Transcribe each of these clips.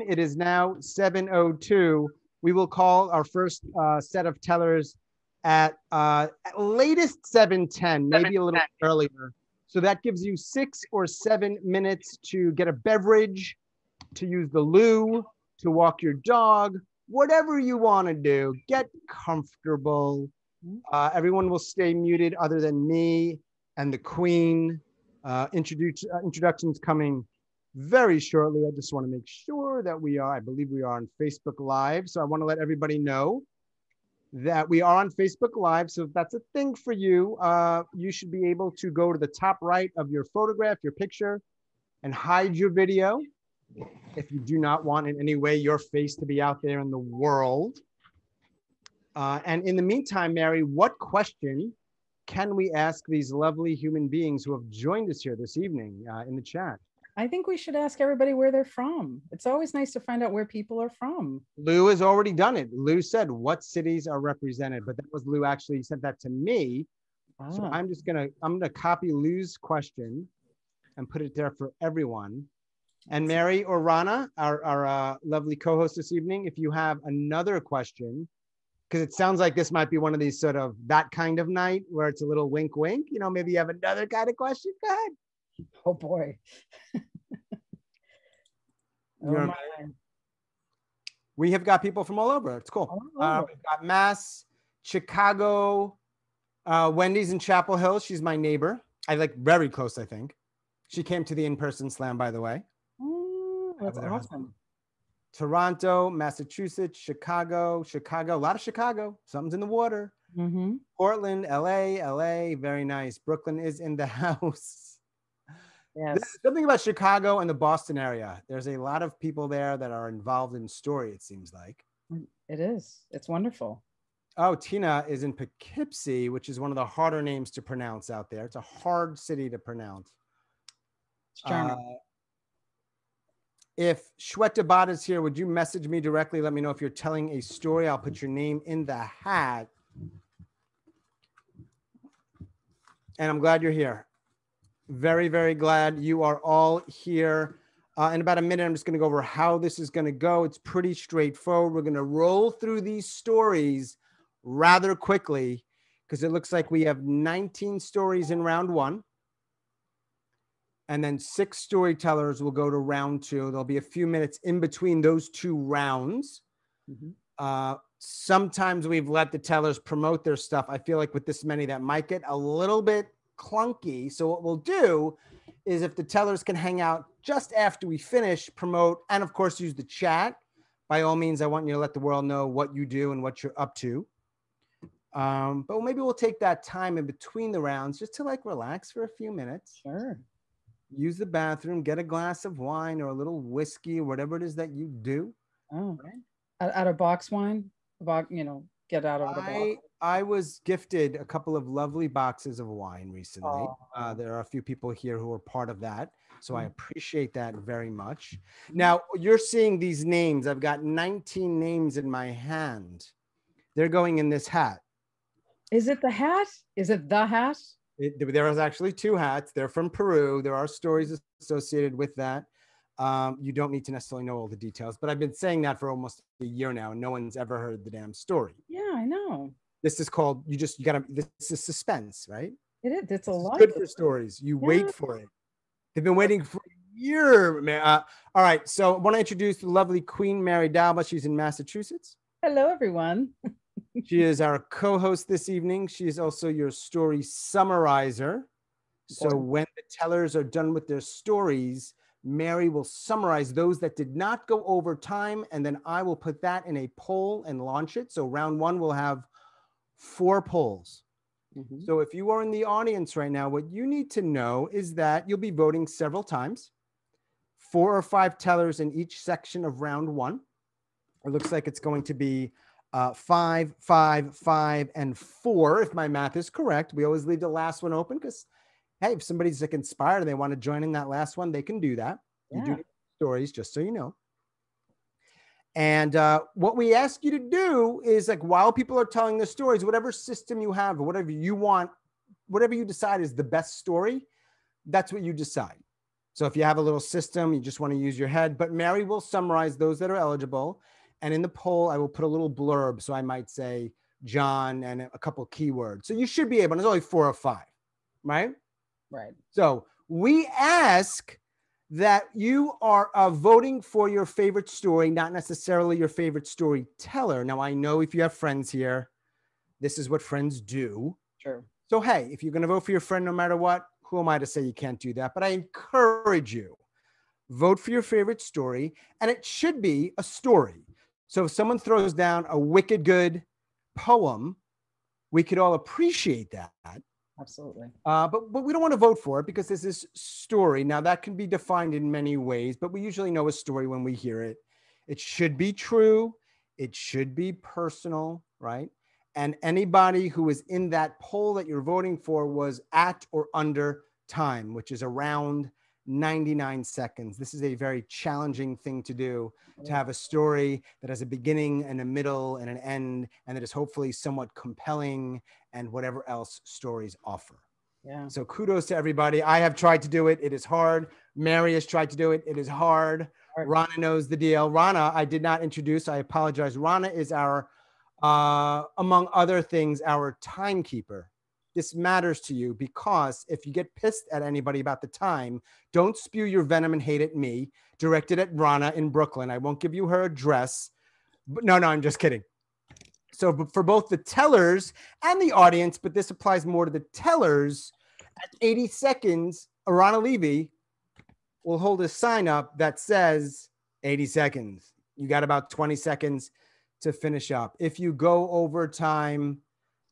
It is now 7:02. We will call our first set of tellers at latest 7:10, maybe a little earlier. So that gives you 6 or 7 minutes to get a beverage, to use the loo, to walk your dog, whatever you want to do. Get comfortable. Everyone will stay muted other than me and the Queen. Introductions coming very shortly. I just want to make sure that I believe we are on Facebook Live. So I want to let everybody know that we are on Facebook Live. So if that's a thing for you, you should be able to go to the top right of your photograph, your picture, and hide your video if you do not want in any way your face to be out there in the world. And in the meantime, Mary, what question can we ask these lovely human beings who have joined us here this evening in the chat? I think we should ask everybody where they're from. It's always nice to find out where people are from. Lou has already done it. Lou said what cities are represented, but that was Lou actually sent that to me. So I'm gonna copy Lou's question and put it there for everyone. And Mary or Ronna, our lovely co-host this evening, if you have another question, because it sounds like this might be one of these sort of that kind of night where it's a little wink, wink. You know, maybe you have another kind of question. Go ahead. Oh boy. We have got people from all over. It's cool. We've got Mass, Chicago, Wendy's in Chapel Hill. She's my neighbor. I like very close, I think. She came to the in-person slam, by the way. Oh, that's awesome. Toronto, Massachusetts, Chicago, a lot of Chicago. Something's in the water. Mm-hmm. Portland, LA, very nice. Brooklyn is in the house. Yes. There's something about Chicago and the Boston area. There's a lot of people there that are involved in story, it seems like. It is. It's wonderful. Oh, Tina is in Poughkeepsie, which is one of the harder names to pronounce out there. It's a hard city to pronounce. It's charming. If Shweta Bhatt is here, would you message me directly? Let me know if you're telling a story. I'll put your name in the hat. And I'm glad you're here. Very, very glad you are all here. In about a minute, I'm just going to go over how this is going to go. It's pretty straightforward. We're going to roll through these stories rather quickly because it looks like we have 19 stories in round one. And then 6 storytellers will go to round 2. There'll be a few minutes in between those 2 rounds. Mm-hmm. Sometimes we've let the tellers promote their stuff. I feel like with this many, that might get a little bit clunky. So what we'll do is if the tellers can hang out just after we finish, promote, and of course use the chat. By all means, I want you to let the world know what you do and what you're up to. But maybe we'll take that time in between the rounds just to like relax for a few minutes. Sure. Use the bathroom, get a glass of wine or a little whiskey or whatever it is that you do. Oh, out of box wine, get out of the box. I was gifted a couple of lovely boxes of wine recently. There are a few people here who are part of that. So I appreciate that very much. Now you're seeing these names. I've got 19 names in my hand. They're going in this hat. Is it the hat? Is it the hat? There is actually 2 hats. They're from Peru. There are stories associated with that. You don't need to necessarily know all the details, but I've been saying that for almost a year now, and no one's ever heard the damn story. Yeah, I know. This is called, this is suspense, right? It is. It's a lot. Good for stories. You wait for it. They've been waiting for a year, man. All right. So I want to introduce the lovely Queen Mary Dalba. She's in Massachusetts. Hello, everyone. She is our co-host this evening. She is also your story summarizer. So when the tellers are done with their stories, Mary will summarize those that did not go over time, and then I will put that in a poll and launch it. So round 1 will have 4 polls. Mm-hmm. So if you are in the audience right now, what you need to know is that you'll be voting several times, 4 or 5 tellers in each section of round 1. It looks like it's going to be 5, 5, 5, and 4, if my math is correct. We always leave the last one open because, hey, if somebody's like inspired and they want to join in that last one, they can do that. Yeah. You do need stories, just so you know. And what we ask you to do is, like, while people are telling the stories, whatever system you have or whatever you want, whatever you decide is the best story, that's what you decide. So if you have a little system, you just want to use your head, but Mary will summarize those that are eligible. And in the poll, I will put a little blurb. So I might say John and a couple keywords. So you should be able, and there's only 4 or 5, right? Right. So we ask that you are voting for your favorite story, not necessarily your favorite storyteller. Now, I know if you have friends here, this is what friends do. Sure. So, hey, if you're going to vote for your friend no matter what, who am I to say you can't do that? But I encourage you, vote for your favorite story, and it should be a story. So if someone throws down a wicked good poem, we could all appreciate that. Absolutely. But we don't want to vote for it because there's this story. Now, that can be defined in many ways, but we usually know a story when we hear it. It should be true. It should be personal, right? And anybody who is in that poll that you're voting for was at or under time, which is around 99 seconds. This is a very challenging thing to do, to have a story that has a beginning and a middle and an end, and that is hopefully somewhat compelling and whatever else stories offer. Yeah. So kudos to everybody. I have tried to do it. It is hard. Mary has tried to do it. It is hard. Ronna knows the deal. Ronna, I did not introduce. I apologize. Ronna is our, among other things, our timekeeper. This matters to you because if you get pissed at anybody about the time, don't spew your venom and hate at me. Direct it at Ronna in Brooklyn. I won't give you her address. But no, I'm just kidding. So for both the tellers and the audience, but this applies more to the tellers, at 80 seconds, Ronna Levy will hold a sign up that says 80 seconds. You got about 20 seconds to finish up. If you go over time,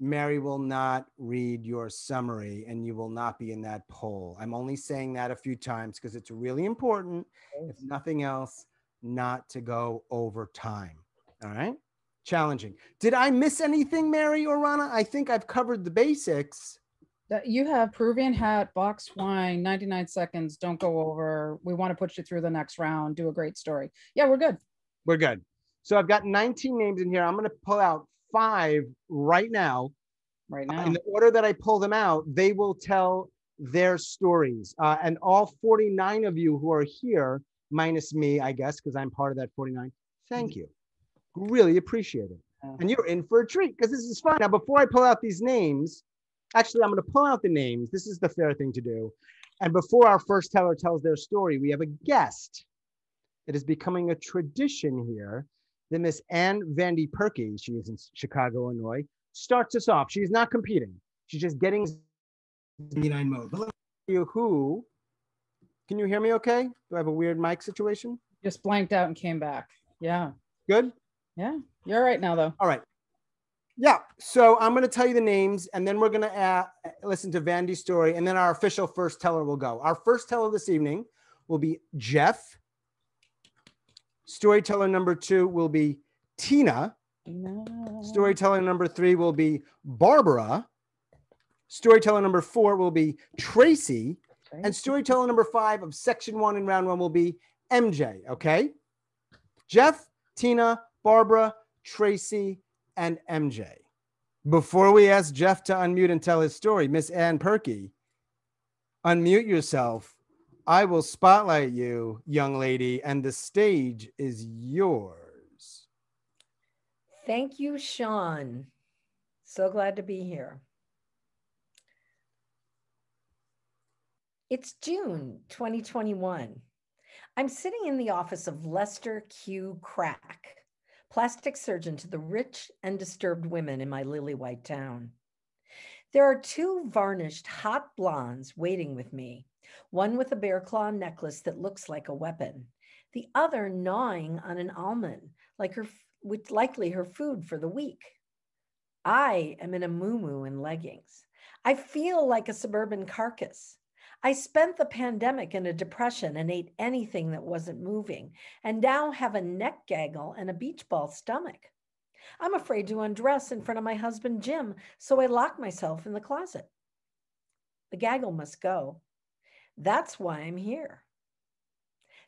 Mary will not read your summary and you will not be in that poll. I'm only saying that a few times because it's really important, if nothing else, not to go over time. All right? Challenging. Did I miss anything, Mary or Ronna? I think I've covered the basics. You have Peruvian hat, box wine, 99 seconds. Don't go over. We want to put you through the next round. Do a great story. Yeah, we're good. We're good. So I've got 19 names in here. I'm going to pull out 5 right now. Right now. In the order that I pull them out, they will tell their stories. And all 49 of you who are here, minus me, I guess, because I'm part of that 49, thank you. Really appreciate it. And you're in for a treat because this is fun. Now, before I pull out these names, actually, I'm going to pull out the names. This is the fair thing to do. And before our first teller tells their story, we have a guest. It is becoming a tradition here that Miss Vandy Purky, she is in Chicago, Illinois, starts us off. She's not competing. She's just getting 99 mode. But let me tell you who. Can you hear me okay? Do I have a weird mic situation? Just blanked out and came back. Yeah. Good? Yeah. You're all right now, though. All right. Yeah. So I'm going to tell you the names, and then we're going to listen to Vandy's story, and then our official first teller will go. Our first teller this evening will be Jeff. Storyteller number 2 will be Tina. No. Storyteller number 3 will be Barbara. Storyteller number 4 will be Tracey. And storyteller number 5 of section 1 in round 1 will be MJ. Okay? Jeff, Tina, Barbara, Tracey, and MJ. Before we ask Jeff to unmute and tell his story, Miss Ann Purky, unmute yourself. I will spotlight you, young lady, and the stage is yours. Thank you, Sean. So glad to be here. It's June 2021. I'm sitting in the office of Lester Q. Crack, plastic surgeon to the rich and disturbed women in my lily-white town. There are 2 varnished hot blondes waiting with me, one with a bear claw necklace that looks like a weapon, the other gnawing on an almond, likely her food for the week. I am in a muumuu and leggings. I feel like a suburban carcass. I spent the pandemic in a depression and ate anything that wasn't moving, and now have a neck gaggle and a beach ball stomach. I'm afraid to undress in front of my husband, Jim, so I lock myself in the closet. The gaggle must go. That's why I'm here.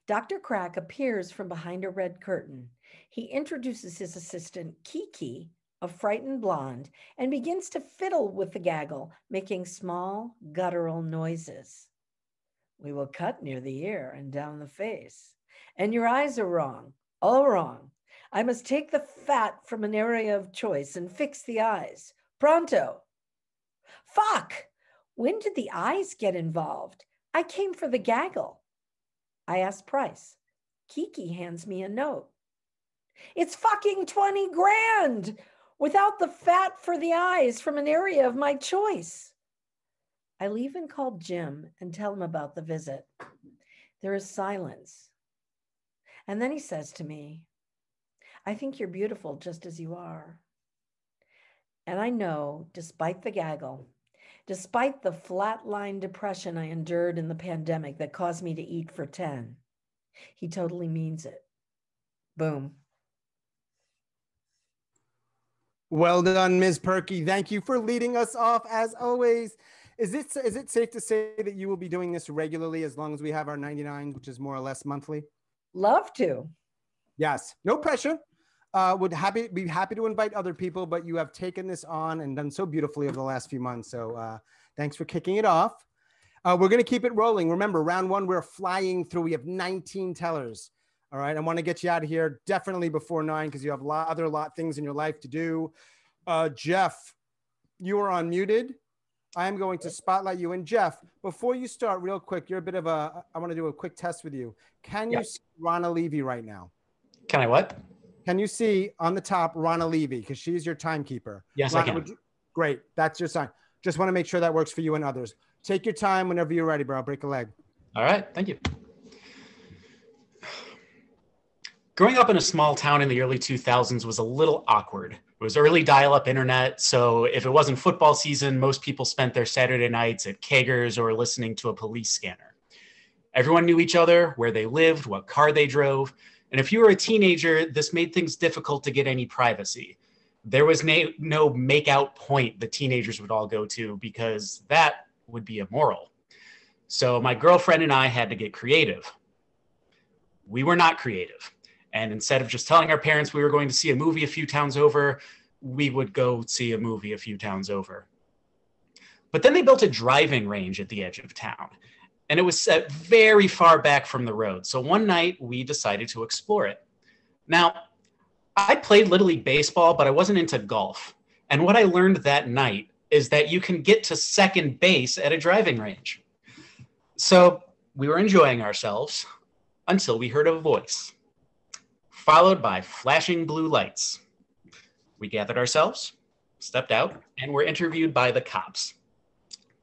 Dr. Crack appears from behind a red curtain. He introduces his assistant, Kiki, a frightened blonde, and begins to fiddle with the gaggle, making small, guttural noises. We will cut near the ear and down the face. And your eyes are wrong, all wrong. I must take the fat from an area of choice and fix the eyes. Pronto. Fuck! When did the eyes get involved? I came for the gaggle. I asked price. Kiki hands me a note. It's fucking 20 grand without the fat for the eyes from an area of my choice. I leave and call Jim and tell him about the visit. There is silence. And then he says to me, I think you're beautiful just as you are. And I know, despite the gaggle, despite the flatline depression I endured in the pandemic that caused me to eat for 10, he totally means it. Boom. Well done, Ms. Purky. Thank you for leading us off as always. Is it safe to say that you will be doing this regularly as long as we have our 99, which is more or less monthly? Love to. Yes, no pressure. Would be happy to invite other people, but you have taken this on and done so beautifully over the last few months. So thanks for kicking it off. We're going to keep it rolling. Remember, round one, we're flying through. We have 19 tellers. All right. I want to get you out of here definitely before 9 because you have other things in your life to do. Jeff, you are unmuted. I am going to spotlight you. And Jeff, before you start real quick, you're a bit of I want to do a quick test with you. Can you see Ronna Levy right now? Can I what? Can you see on the top Ronna Levy? Because she's your timekeeper. Yes, Ronna, I can. Great. That's your sign. Just want to make sure that works for you and others. Take your time whenever you're ready, bro. I'll break a leg. All right. Thank you. Growing up in a small town in the early 2000s was a little awkward. It was early dial-up internet, so if it wasn't football season, most people spent their Saturday nights at Keggers or listening to a police scanner. Everyone knew each other, where they lived, what car they drove, and if you were a teenager, this made things difficult to get any privacy. There was no make-out point the teenagers would all go to because that would be immoral. So my girlfriend and I had to get creative. We were not creative. And instead of just telling our parents we were going to see a movie a few towns over, we would go see a movie a few towns over. But then they built a driving range at the edge of town, and it was set very far back from the road. So one night we decided to explore it. Now, I played Little League Baseball, but I wasn't into golf. And what I learned that night is that you can get to second base at a driving range. So we were enjoying ourselves until we heard a voice, followed by flashing blue lights. We gathered ourselves, stepped out, and were interviewed by the cops.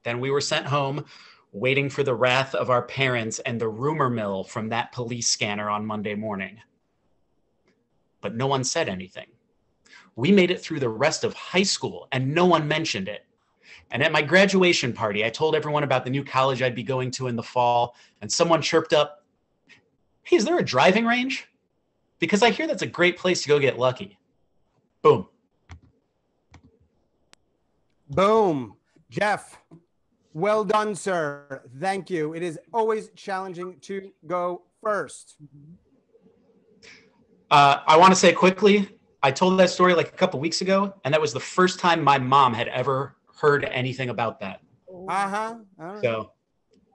Then we were sent home, waiting for the wrath of our parents and the rumor mill from that police scanner on Monday morning. But no one said anything. We made it through the rest of high school, and no one mentioned it. And at my graduation party, I told everyone about the new college I'd be going to in the fall, and someone chirped up, "Hey, is there a driving range? Because I hear that's a great place to go get lucky." Boom. Boom. Jeff, well done, sir. Thank you. It is always challenging to go first. I want to say quickly, I told that story like a couple weeks ago, and that was the first time my mom had ever heard anything about that. Uh-huh. All right. So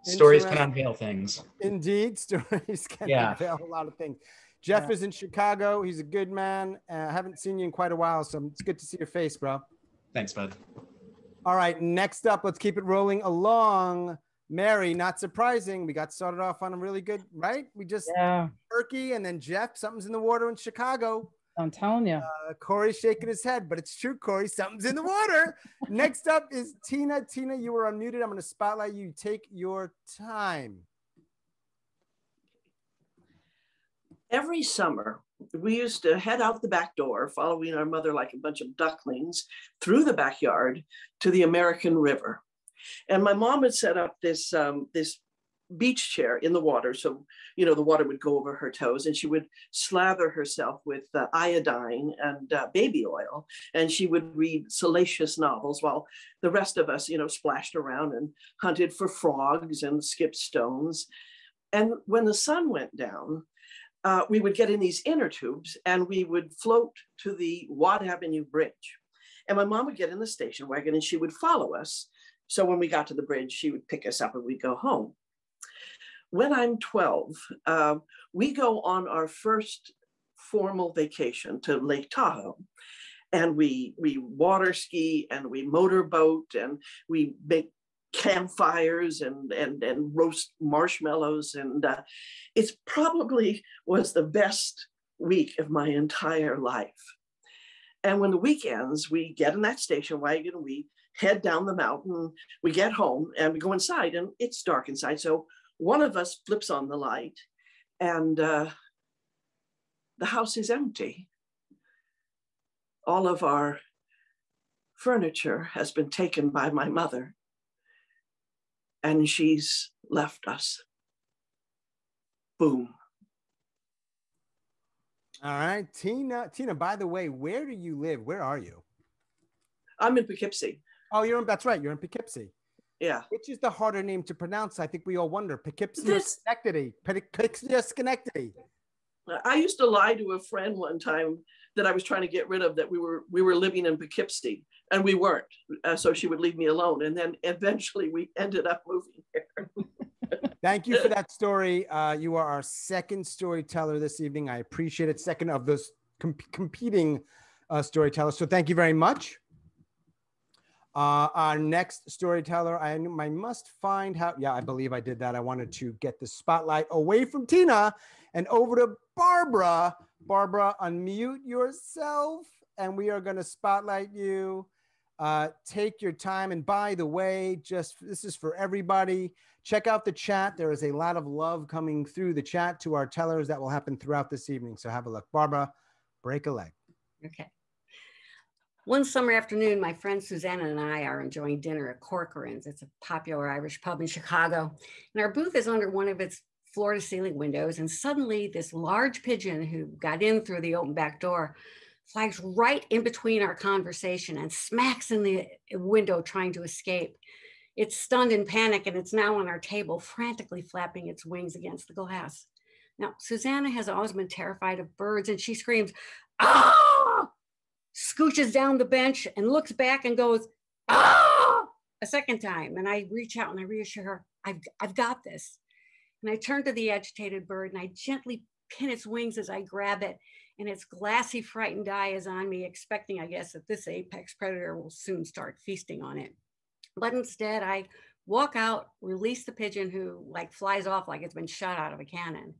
stories can unveil things. Indeed, stories can unveil a lot of things. Jeff is in Chicago. He's a good man. I haven't seen you in quite a while, so it's good to see your face, bro. Thanks, bud. All right, next up, let's keep it rolling along. Mary, not surprising. We got started off on a really good, right? We just, Turkey and then Jeff, something's in the water in Chicago. I'm telling you. Kory's shaking his head, but it's true, Kory. Something's in the water. Next up is Tina. Tina, you were unmuted. I'm going to spotlight you. Take your time. Every summer, we used to head out the back door, following our mother like a bunch of ducklings through the backyard to the American River. And my mom had set up this beach chair in the water. So, you know, the water would go over her toes, and she would slather herself with iodine and baby oil. And she would read salacious novels while the rest of us, you know, splashed around and hunted for frogs and skipped stones. And when the sun went down, we would get in these inner tubes and we would float to the Watt Avenue Bridge. And my mom would get in the station wagon and she would follow us. So when we got to the bridge, she would pick us up and we'd go home. when I'm 12, we go on our first formal vacation to Lake Tahoe. And we water ski and we motorboat and we make campfires and roast marshmallows. And it's probably was the best week of my entire life. And when the weekends, we get in that station wagon, we head down the mountain, we get home and we go inside and it's dark inside. So one of us flips on the light and the house is empty. All of our furniture has been taken by my mother, and she's left us. Boom. All right, Tina, by the way, where do you live? Where are you? I'm in Poughkeepsie. Oh, that's right. You're in Poughkeepsie. Yeah. Which is the harder name to pronounce? I think we all wonder. Poughkeepsie or Schenectady? Poughkeepsie or Schenectady? I used to lie to a friend one time that I was trying to get rid of, that we were living in Poughkeepsie, and we weren't. So she would leave me alone. And then eventually we ended up moving here. Thank you for that story. You are our second storyteller this evening. I appreciate it. Second of those competing storytellers. So thank you very much. Our next storyteller, I must find how. Yeah, I believe I did that. I wanted to get the spotlight away from Tina and over to Barbara. Barbara, unmute yourself, and we are going to spotlight you. Take your time. And by the way, this is for everybody. Check out the chat. There is a lot of love coming through the chat to our tellers that will happen throughout this evening. So have a look. Barbara, break a leg. Okay. One summer afternoon, my friend Susanna and I are enjoying dinner at Corcoran's. It's a popular Irish pub in Chicago. And our booth is under one of its floor-to-ceiling windows. And suddenly this large pigeon who got in through the open back door flies right in between our conversation and smacks in the window trying to escape. It's stunned in panic and it's now on our table, frantically flapping its wings against the glass. Now, Susanna has always been terrified of birds and she screams, "Ah!" Scooches down the bench and looks back and goes, "Ah!" a second time. And I reach out and I reassure her, I've got this. And I turn to the agitated bird and I gently pin its wings as I grab it. And its glassy, frightened eye is on me, expecting, I guess, that this apex predator will soon start feasting on it. But instead, I walk out, release the pigeon who flies off like it's been shot out of a cannon.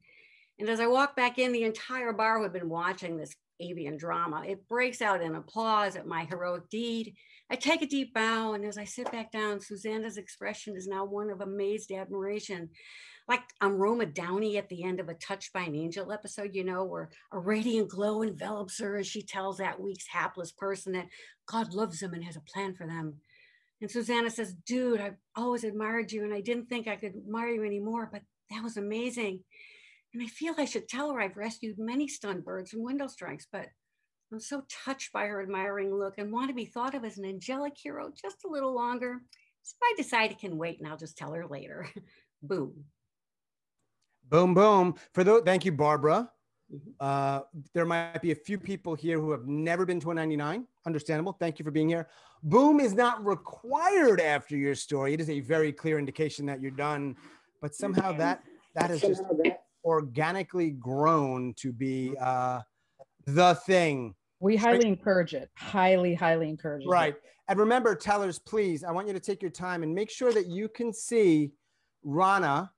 And as I walk back in, the entire bar who had been watching this avian drama, it breaks out in applause at my heroic deed. I take a deep bow, and as I sit back down, Susanna's expression is now one of amazed admiration. Like I'm Roma Downey at the end of a Touched by an Angel episode, where a radiant glow envelops her as she tells that week's hapless person that God loves them and has a plan for them. And Susanna says, "Dude, I've always admired you and I didn't think I could admire you anymore, but that was amazing." And I feel I should tell her I've rescued many stunned birds from window strikes, but I'm so touched by her admiring look and want to be thought of as an angelic hero just a little longer. So I decide it can wait and I'll just tell her later. Boom. Boom, boom. Thank you, Barbara. There might be a few people here who have never been to a 99. Understandable. Thank you for being here. Boom is not required after your story. It is a very clear indication that you're done, but somehow that has just organically grown to be the thing. We highly encourage it. Highly, highly encourage it. Right. And remember, tellers, please, I want you to take your time and make sure that you can see Ronna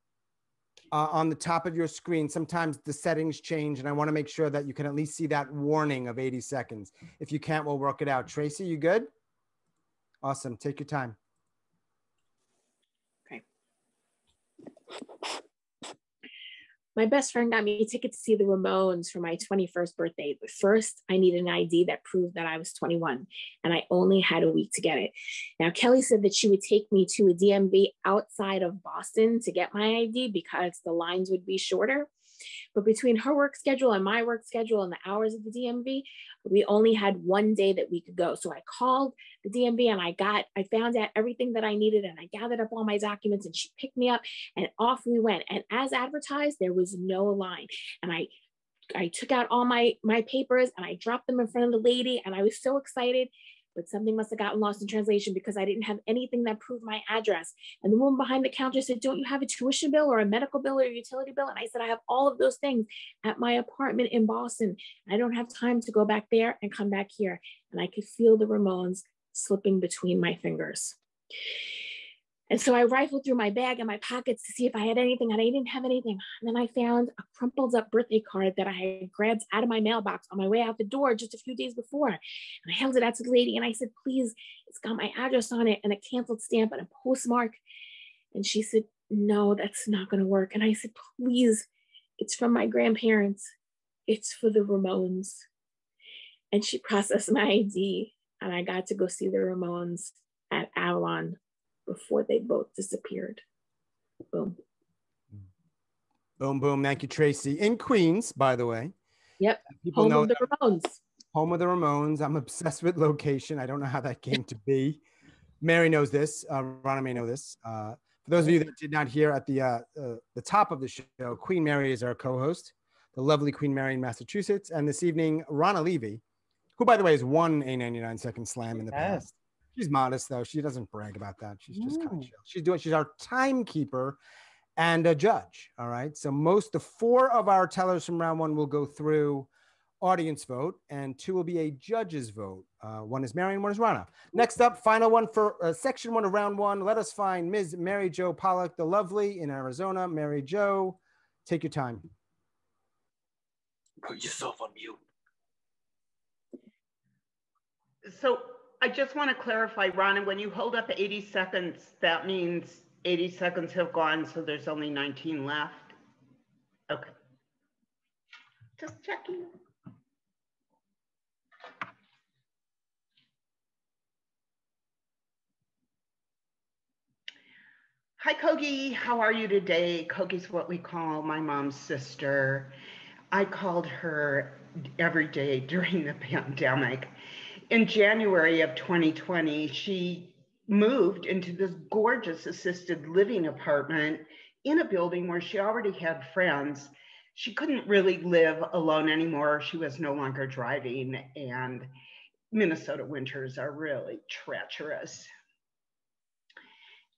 on the top of your screen. Sometimes the settings change, and I want to make sure that you can at least see that warning of 80 seconds. If you can't, we'll work it out. Tracey, you good? Awesome. Take your time. Okay. My best friend got me a ticket to see the Ramones for my 21st birthday. But first, I needed an ID that proved that I was 21, and I only had a week to get it. Now, Kelly said that she would take me to a DMV outside of Boston to get my ID because the lines would be shorter. But between her work schedule and my work schedule and the hours of the DMV, we only had one day that we could go. So I called the DMV and I found out everything that I needed, and I gathered up all my documents, and she picked me up and off we went. And as advertised, there was no line. And I took out all my papers and I dropped them in front of the lady, and I was so excited. but something must have gotten lost in translation because I didn't have anything that proved my address. And the woman behind the counter said, don't you have a tuition bill or a medical bill or a utility bill? And I said, I have all of those things at my apartment in Boston. I don't have time to go back there and come back here. And I could feel the Ramones slipping between my fingers. And so I rifled through my bag and my pockets to see if I had anything, and I didn't have anything. And then I found a crumpled up birthday card that I had grabbed out of my mailbox on my way out the door just a few days before. And I held it out to the lady and I said, please, it's got my address on it and a canceled stamp and a postmark. And she said, no, that's not going to work. And I said, please, it's from my grandparents. It's for the Ramones. And she processed my ID and I got to go see the Ramones at Avalon before they both disappeared. Boom. Boom, boom. Thank you, Tracey. In Queens, by the way. Yep. People Home know of the Ramones. Home of the Ramones. I'm obsessed with location. I don't know how that came to be. Mary knows this. Ronna may know this. For those of you that did not hear at the top of the show, Queen Mary is our co-host, the lovely Queen Mary in Massachusetts. And this evening, Ronna Levy, who, by the way, has won a 99-second slam in the past. She's modest, though. She doesn't brag about that. She's just kind of chill. She's our timekeeper and a judge. All right. So the 4 of our tellers from round 1 will go through audience vote, and 2 will be a judge's vote. 1 is Mary and 1 is Ronna. Next up, final one for section 1 of round 1. Let us find Ms. Mary Jo Pollack, the lovely, in Arizona. Mary Jo, take your time. Put yourself on mute. So I just want to clarify, Ronna, when you hold up 80 seconds, that means 80 seconds have gone, so there's only 19 left? Okay. Just checking. Hi, Kogi. How are you today? Kogi's what we call my mom's sister. I called her every day during the pandemic. In January of 2020, she moved into this gorgeous assisted living apartment in a building where she already had friends. She couldn't really live alone anymore. She was no longer driving, and Minnesota winters are really treacherous.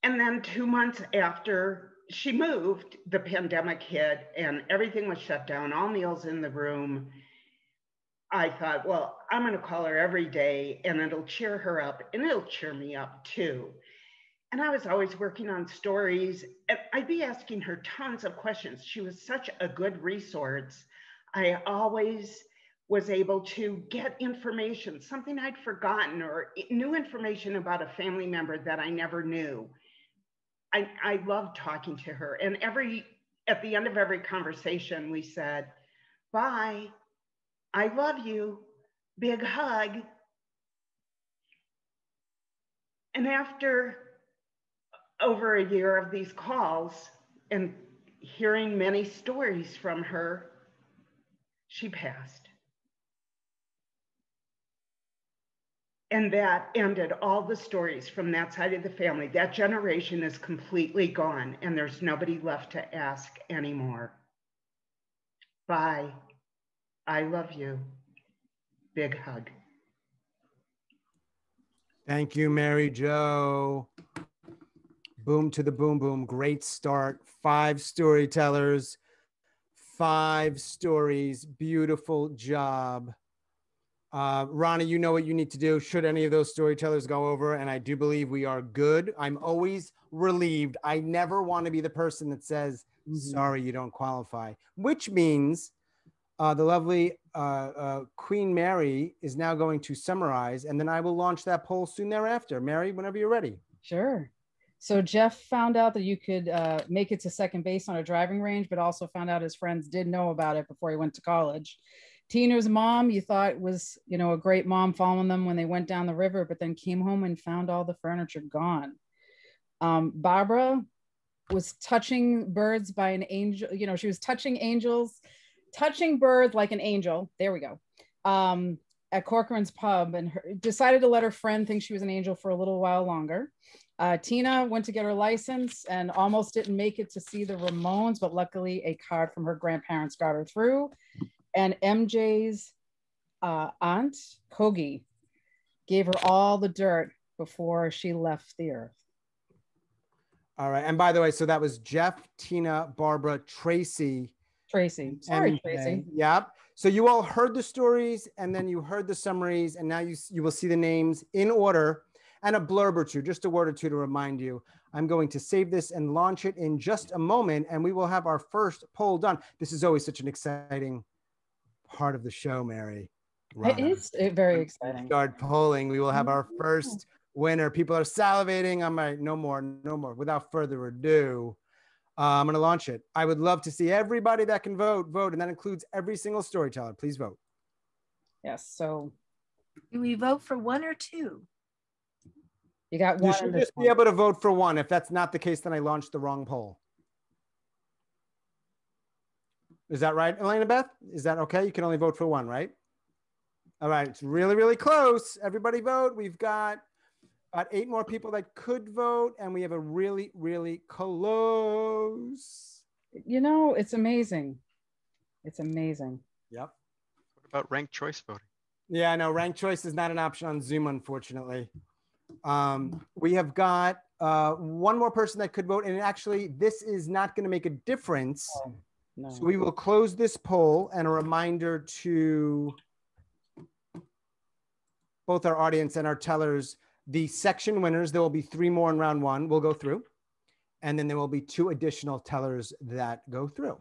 And then 2 months after she moved, the pandemic hit and everything was shut down, all meals in the room. I thought, well, I'm going to call her every day and it'll cheer her up and it'll cheer me up too. And I was always working on stories. And I'd be asking her tons of questions. She was such a good resource. I always was able to get information, something I'd forgotten, or new information about a family member that I never knew. I loved talking to her. And at the end of every conversation, we said, bye. I love you, big hug. And after over a year of these calls and hearing many stories from her, she passed. And that ended all the stories from that side of the family. That generation is completely gone and there's nobody left to ask anymore. Bye. I love you. Big hug. Thank you, Mary Jo. Boom to the boom boom. Great start. 5 storytellers, 5 stories. Beautiful job. Ronna, you know what you need to do should any of those storytellers go over, and I do believe we are good. I'm always relieved. I never want to be the person that says, sorry, you don't qualify, which means the lovely Queen Mary is now going to summarize, and then I will launch that poll soon thereafter. Mary, whenever you're ready. Sure. So Jeff found out that you could make it to second base on a driving range, but also found out his friends did know about it before he went to college. Tina's mom, you thought was, a great mom following them when they went down the river, but then came home and found all the furniture gone. Barbara was touching birds by an angel. She was touching birds like an angel. There we go. At Corcoran's pub, and decided to let her friend think she was an angel for a little while longer. Tina went to get her license and almost didn't make it to see the Ramones, but luckily a card from her grandparents got her through. And MJ's aunt, Kogi, gave her all the dirt before she left the earth. All right. And by the way, so that was Jeff, Tina, Barbara, Tracey. Tracy. Sorry, Tracy. Yep. So you all heard the stories and then you heard the summaries, and now you will see the names in order and a blurb or two, just a word or two to remind you. I'm going to save this and launch it in just a moment, and we will have our first poll done. This is always such an exciting part of the show, Mary. It is very exciting. Start polling. We will have our first winner. People are salivating. I'm like, no more. Without further ado, I'm going to launch it. I would love to see everybody that can vote, and that includes every single storyteller. Please vote. Yes. So, do we vote for one or two? You got one. You should just be able to vote for one. If that's not the case, then I launched the wrong poll. Is that right, Elena-Beth? Is that okay? You can only vote for one, right? All right. It's really, really close. Everybody vote. We've got about 8 more people that could vote, and we have a really, really close. You know, it's amazing. It's amazing. Yep. What about ranked choice voting? Yeah, no, ranked choice is not an option on Zoom, unfortunately. We have got one more person that could vote, and actually this is not going to make a difference. Oh, no. So we will close this poll, and a reminder to both our audience and our tellers, the section winners, there will be 3 more in round 1 we'll go through, and then there will be 2 additional tellers that go through.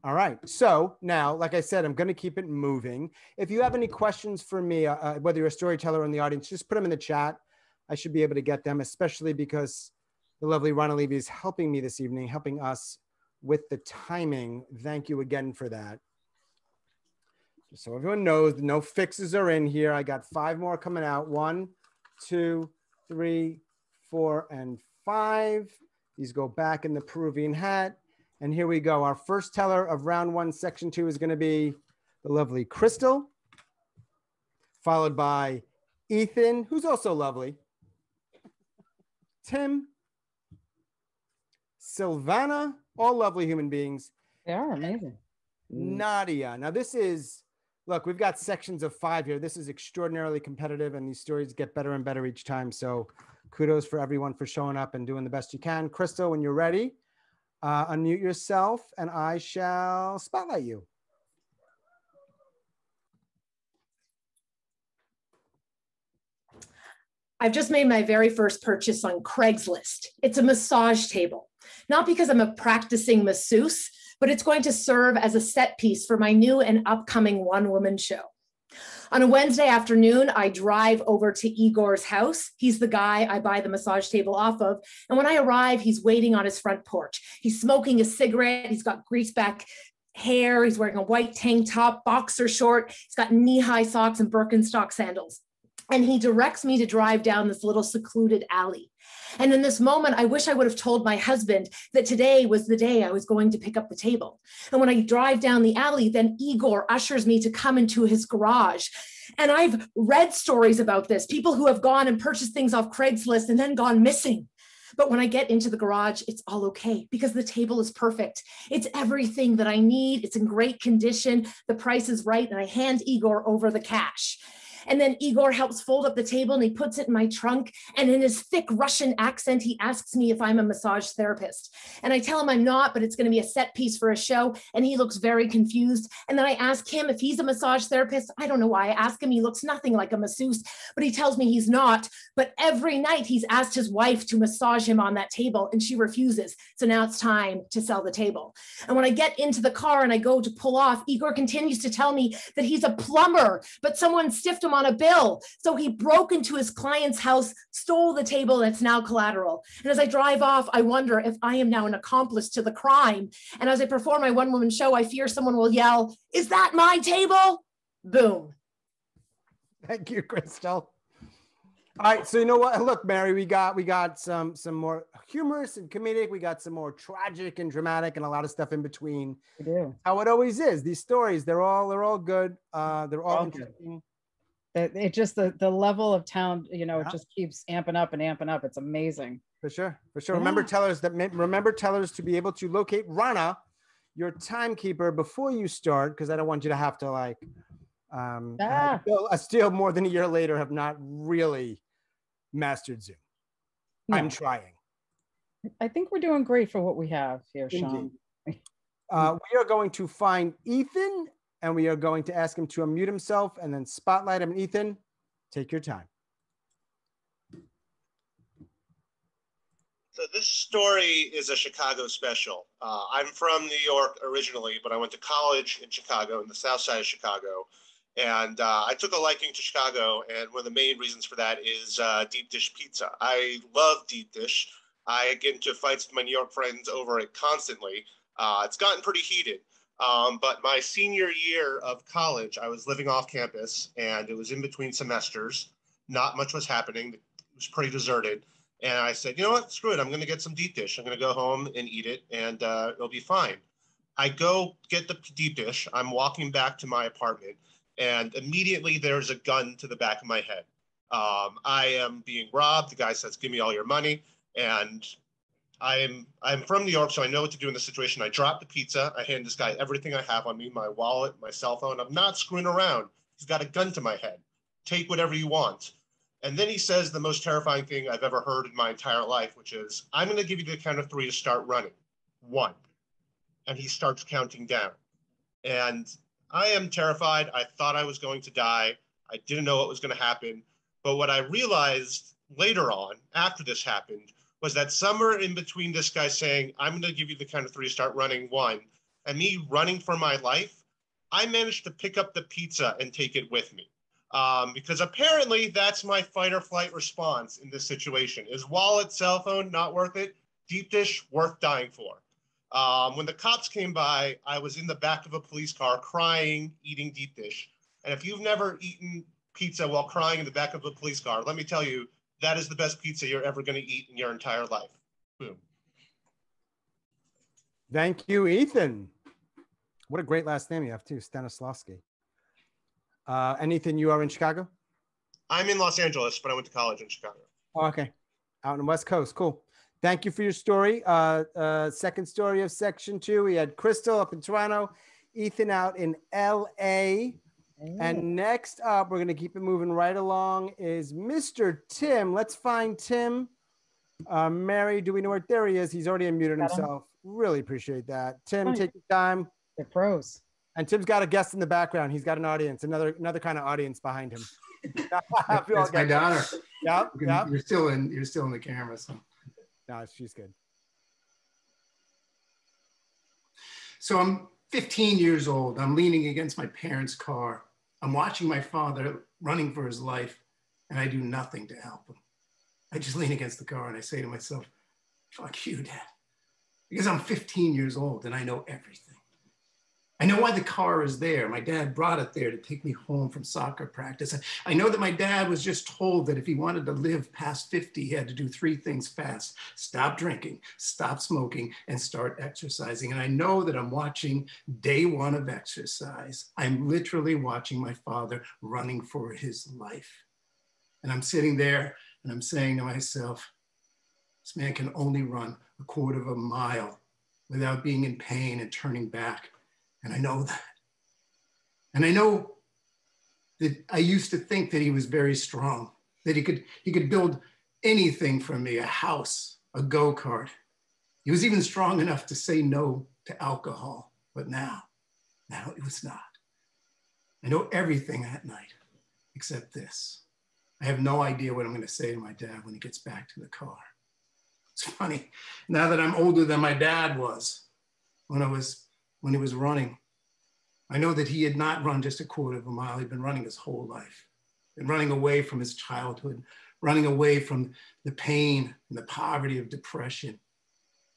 All right, so now, like I said, I'm going to keep it moving. If you have any questions for me, whether you're a storyteller or in the audience, just put them in the chat. I should be able to get them, especially because the lovely Ronna Levy is helping me this evening, helping us with the timing. Thank you again for that. Just so everyone knows, no fixes are in here. I got 5 more coming out. 1, 2, 3, 4, and 5. These go back in the Peruvian hat. And here we go. Our first teller of round 1, section 2 is going to be the lovely Christel, followed by Ethan, who's also lovely, Tim, Silvana, all lovely human beings. They are amazing. Nadia. Now this is, look, we've got sections of 5 here. This is extraordinarily competitive, and these stories get better and better each time. So kudos for everyone for showing up and doing the best you can. Christel, when you're ready, unmute yourself and I shall spotlight you. I've just made my very first purchase on Craigslist. It's a massage table, not because I'm a practicing masseuse, but it's going to serve as a set piece for my new and upcoming one-woman show. On a Wednesday afternoon, I drive over to Igor's house. He's the guy I buy the massage table off of. And when I arrive, he's waiting on his front porch. He's smoking a cigarette. He's got greased back hair. He's wearing a white tank top, boxer short. He's got knee-high socks and Birkenstock sandals. And he directs me to drive down this little secluded alley. And in this moment, I wish I would have told my husband that today was the day I was going to pick up the table. And when I drive down the alley, then Igor ushers me to come into his garage. And I've read stories about this, people who have gone and purchased things off Craigslist and then gone missing. But when I get into the garage, it's all okay because the table is perfect. It's everything that I need. It's in great condition. The price is right. And I hand Igor over the cash. And then Igor helps fold up the table and he puts it in my trunk. And in his thick Russian accent, he asks me if I'm a massage therapist. And I tell him I'm not, but it's going to be a set piece for a show. And he looks very confused. And then I ask him if he's a massage therapist. I don't know why I ask him. He looks nothing like a masseuse, but he tells me he's not. But every night he's asked his wife to massage him on that table and she refuses. So now it's time to sell the table. And when I get into the car and I go to pull off, Igor continues to tell me that he's a plumber, but someone stiffed him on a bill. So he broke into his client's house, stole the table, and it's now collateral. And as I drive off, I wonder if I am now an accomplice to the crime. And as I perform my one-woman show, I fear someone will yell, "Is that my table?" Boom. Thank you, Christel. All right, so you know what? Look, Mary, we got some more humorous and comedic. We got some more tragic and dramatic, and a lot of stuff in between. We do. How it always is. These stories, they're all good. They're all interesting. It just the level of talent, you know, it just keeps amping up and amping up. It's amazing. For sure. Yeah. Remember tellers to be able to locate Ronna, your timekeeper, before you start, because I don't want you to have to I still more than a year later have not really mastered Zoom. No. I'm trying. I think we're doing great for what we have here, Sean. We are going to find Ethan, and we are going to ask him to unmute himself and then spotlight him. Ethan, take your time. So this story is a Chicago special. I'm from New York originally, but I went to college in Chicago, in the south side of Chicago. And I took a liking to Chicago, and one of the main reasons for that is deep dish pizza. I love deep dish. I get into fights with my New York friends over it constantly. It's gotten pretty heated. But my senior year of college, I was living off campus, and it was in between semesters. Not much was happening. It was pretty deserted. And I said, you know what, screw it. I'm going to get some deep dish. I'm going to go home and eat it, and it'll be fine. I go get the deep dish. I'm walking back to my apartment, and immediately there's a gun to the back of my head. I am being robbed. The guy says, give me all your money. And I'm from New York, so I know what to do in this situation. I drop the pizza. I hand this guy everything I have on me, my wallet, my cell phone. I'm not screwing around. He's got a gun to my head. Take whatever you want. And then he says the most terrifying thing I've ever heard in my entire life, which is, I'm going to give you the count of 3 to start running. 1. And he starts counting down. And I am terrified. I thought I was going to die. I didn't know what was going to happen. But what I realized later on, after this happened, was that somewhere in between this guy saying, I'm going to give you the count of 3 to start running, 1, and me running for my life, I managed to pick up the pizza and take it with me. Because apparently that's my fight or flight response in this situation. Is wallet, cell phone, not worth it? Deep dish, worth dying for. When the cops came by, I was in the back of a police car crying, eating deep dish. And if you've never eaten pizza while crying in the back of a police car, let me tell you, that is the best pizza you're ever going to eat in your entire life. Boom. Thank you, Ethan. What a great last name you have too, Stanislawski. And Ethan, you are in Chicago? I'm in Los Angeles, but I went to college in Chicago. Oh, okay. Out on the West Coast. Cool. Thank you for your story. Second story of section 2. We had Christel up in Toronto, Ethan out in LA. And next up, we're going to keep it moving right along, is Mr. Tim. Let's find Tim. Mary, do we know where? There he is. He's already unmuted himself. Really appreciate that. Tim, take your time. They're pros. And Tim's got a guest in the background. He's got an audience, another kind of audience behind him. That's my daughter. Yep. You're still in the camera, so. No, she's good. So I'm 15 years old. I'm leaning against my parents' car. I'm watching my father running for his life, and I do nothing to help him. I just lean against the car and I say to myself, fuck you, Dad. Because I'm 15 years old and I know everything. I know why the car is there. My dad brought it there to take me home from soccer practice. I know that my dad was just told that if he wanted to live past 50, he had to do 3 things fast: stop drinking, stop smoking, and start exercising. And I know that I'm watching day 1 of exercise. I'm literally watching my father running for his life. And I'm sitting there and I'm saying to myself, this man can only run a quarter of a mile without being in pain and turning back. And I know that. And I know that I used to think that he was very strong, that he could build anything for me, a house, a go-kart. He was even strong enough to say no to alcohol, but now it was not. I know everything that night except this. I have no idea what I'm going to say to my dad when he gets back to the car. It's funny, now that I'm older than my dad was when he was running. I know that he had not run just a quarter of a mile. He'd been running his whole life, been running away from his childhood, running away from the pain and the poverty of depression,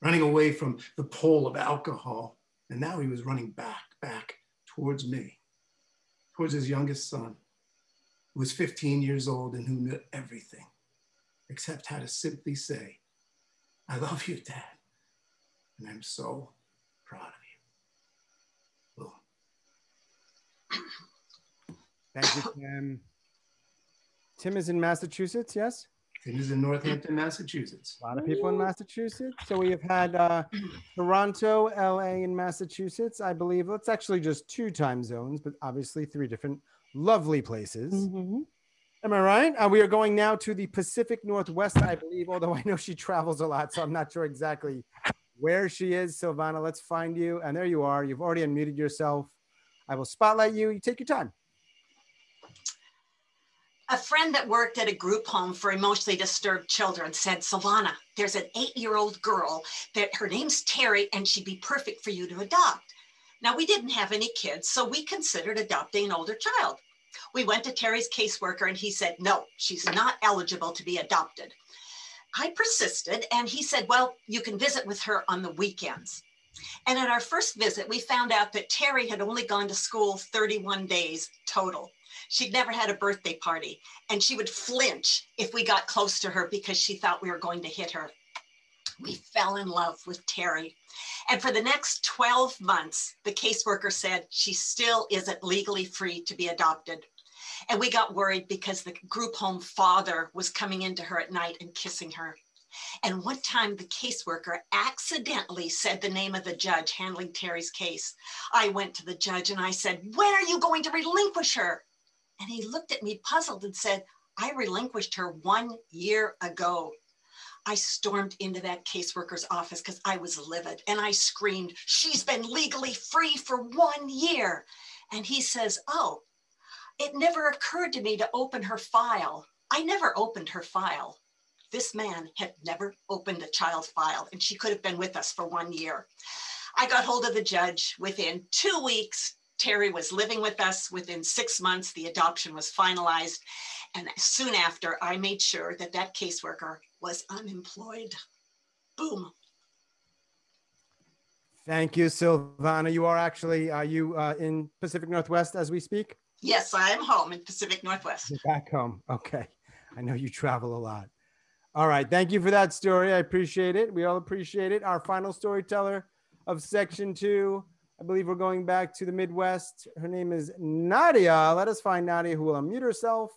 running away from the pull of alcohol. And now he was running back towards me, towards his youngest son, who was 15 years old and who knew everything except how to simply say, I love you, Dad, and I'm so proud of you. Boom. Thank you, Tim. Tim is in Massachusetts, yes? Tim is in Northampton, Massachusetts. A lot of people in Massachusetts. So we have had Toronto, LA, and Massachusetts, I believe. It's actually just 2 time zones, but obviously 3 different lovely places. Am I right? We are going now to the Pacific Northwest, I believe, although I know she travels a lot, so I'm not sure exactly where she is. Silvana, let's find you. And there you are. You've already unmuted yourself. I will spotlight you. You take your time. A friend that worked at a group home for emotionally disturbed children said, Silvana, there's an 8-year-old girl that her name's Terry, and she'd be perfect for you to adopt. Now, we didn't have any kids, so we considered adopting an older child. We went to Terry's caseworker and he said, no, she's not eligible to be adopted. I persisted and he said, well, you can visit with her on the weekends. And at our first visit, we found out that Terry had only gone to school 31 days total. She'd never had a birthday party, and she would flinch if we got close to her because she thought we were going to hit her. We fell in love with Terry. And for the next 12 months, the caseworker said she still isn't legally free to be adopted. And we got worried because the group home father was coming into her at night and kissing her. And one time the caseworker accidentally said the name of the judge handling Terry's case. I went to the judge and I said, when are you going to relinquish her? And he looked at me puzzled and said, I relinquished her 1 year ago. I stormed into that caseworker's office because I was livid and I screamed, she's been legally free for 1 year. And he says, oh, it never occurred to me to open her file. I never opened her file. This man had never opened a child's file and she could have been with us for 1 year. I got hold of the judge. Within 2 weeks, Terry was living with us. Within 6 months, the adoption was finalized. And soon after, I made sure that that caseworker was unemployed. Boom. Thank you, Silvana. You are actually, are you in Pacific Northwest as we speak? Yes, I am home in Pacific Northwest. You're back home. Okay. I know you travel a lot. All right. Thank you for that story. I appreciate it. We all appreciate it. Our final storyteller of section 2. I believe we're going back to the Midwest. Her name is Nadia. Let us find Nadia, who will unmute herself.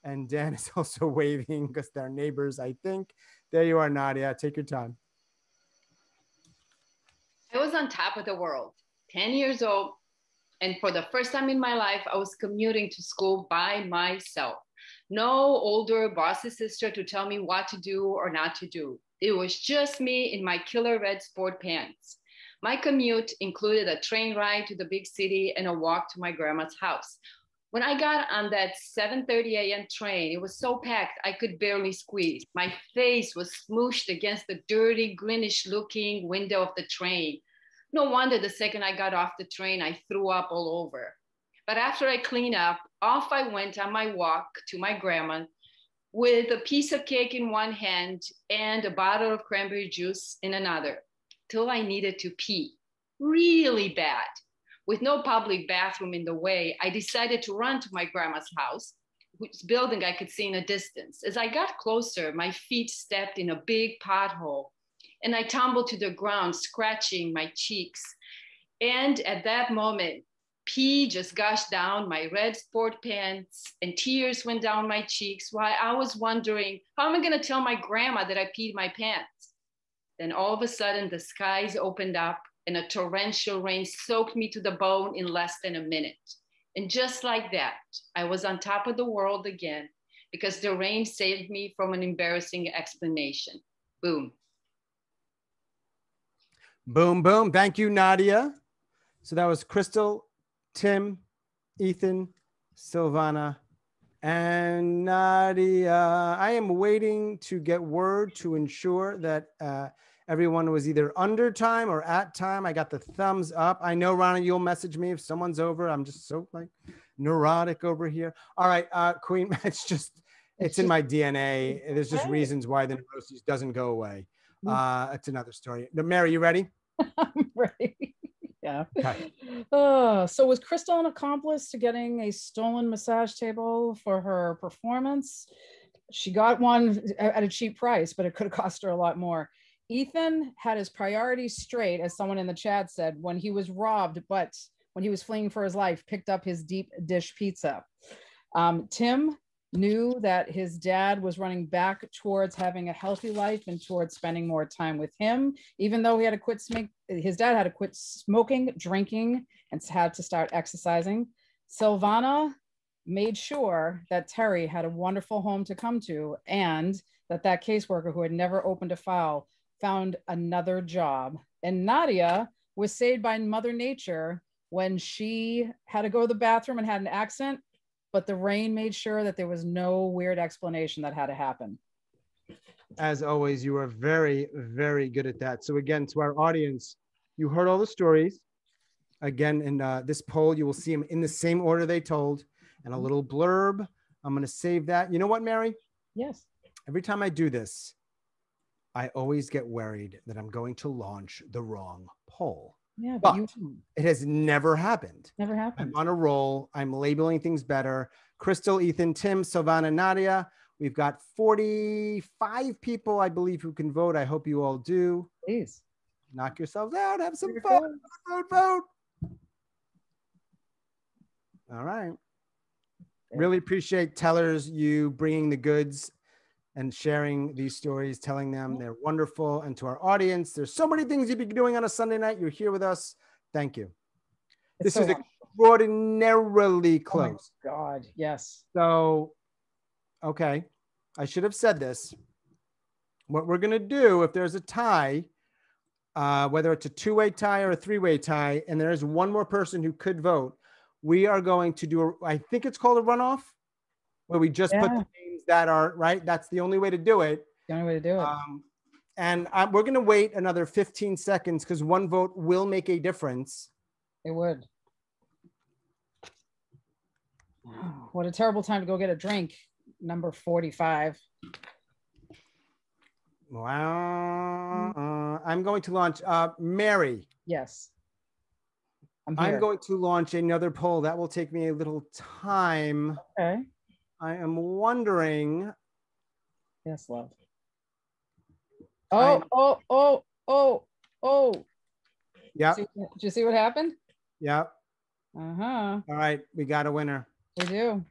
And Dan is also waving because they're neighbors, I think. There you are, Nadia. Take your time. I was on top of the world, 10 years old. And for the first time in my life, I was commuting to school by myself. No older bossy sister to tell me what to do or not to do. It was just me in my killer red sport pants. My commute included a train ride to the big city and a walk to my grandma's house. When I got on that 7:30 a.m. train, it was so packed I could barely squeeze. My face was smooshed against the dirty, greenish looking window of the train. No wonder the second I got off the train, I threw up all over. But after I cleaned up, off I went on my walk to my grandma with a piece of cake in one hand and a bottle of cranberry juice in another, till I needed to pee, really bad. With no public bathroom in the way, I decided to run to my grandma's house, whose building I could see in a distance. As I got closer, my feet stepped in a big pothole, and I tumbled to the ground, scratching my cheeks. And at that moment, pee just gushed down my red sport pants, and tears went down my cheeks while I was wondering, how am I gonna tell my grandma that I peed my pants? Then all of a sudden, the skies opened up and a torrential rain soaked me to the bone in less than a minute. And just like that, I was on top of the world again because the rain saved me from an embarrassing explanation. Boom. Boom, boom. Thank you, Nadia. So that was Christel, Tim, Ethan, Silvana, and Nadia. I am waiting to get word to ensure that everyone was either under time or at time. I got the thumbs up. I know, Ronna, you'll message me if someone's over. I'm just so like neurotic over here. All right, Queen, it's in my DNA. There's just reasons why the neuroses doesn't go away. It's another story. Mary, you ready? I'm ready. Yeah. Okay. So was Christel an accomplice to getting a stolen massage table for her performance? She got one at a cheap price, but it could have cost her a lot more. Ethan had his priorities straight, as someone in the chat said, when he was robbed, but when he was fleeing for his life, picked up his deep dish pizza. Tim knew that his dad was running back towards having a healthy life and towards spending more time with him, even though he had to quit his dad had to quit smoking, drinking, and had to start exercising. Silvana made sure that Terry had a wonderful home to come to, and that caseworker who had never opened a file found another job. And Nadia was saved by Mother Nature when she had to go to the bathroom and had an accent, but the rain made sure that there was no weird explanation that had to happen. As always, you are very, very good at that. So again, to our audience, you heard all the stories. Again, in this poll, you will see them in the same order they told, and a little blurb. I'm going to save that. You know what, Mary? Yes. Every time I do this, I always get worried that I'm going to launch the wrong poll. Yeah, but it has never happened. Never happened. I'm on a roll. I'm labeling things better. Christel, Ethan, Tim, Silvana, Nadia. We've got 45 people, I believe, who can vote. I hope you all do. Please. Knock yourselves out. Have some fun. Vote. All right. Really appreciate Tellers, you bringing the goods and sharing these stories, telling them they're wonderful. And to our audience, there's so many things you'd be doing on a Sunday night. You're here with us. Thank you. This is extraordinarily close. Oh my God, yes. So, okay, I should have said this. What we're going to do, if there's a tie, whether it's a two-way tie or a three-way tie, and there's one more person who could vote, we are going to do, I think it's called a runoff, where we just put the names that are, right? That's the only way to do it. The only way to do it. And we're going to wait another 15 seconds because one vote will make a difference. It would. What a terrible time to go get a drink. Number 45. Wow. I'm going to launch Mary. Yes. I'm going to launch another poll. That will take me a little time. Okay. I am wondering. Yes, love. Oh. Yeah. Did you see what happened? Yeah. Uh-huh. All right. We got a winner. We do.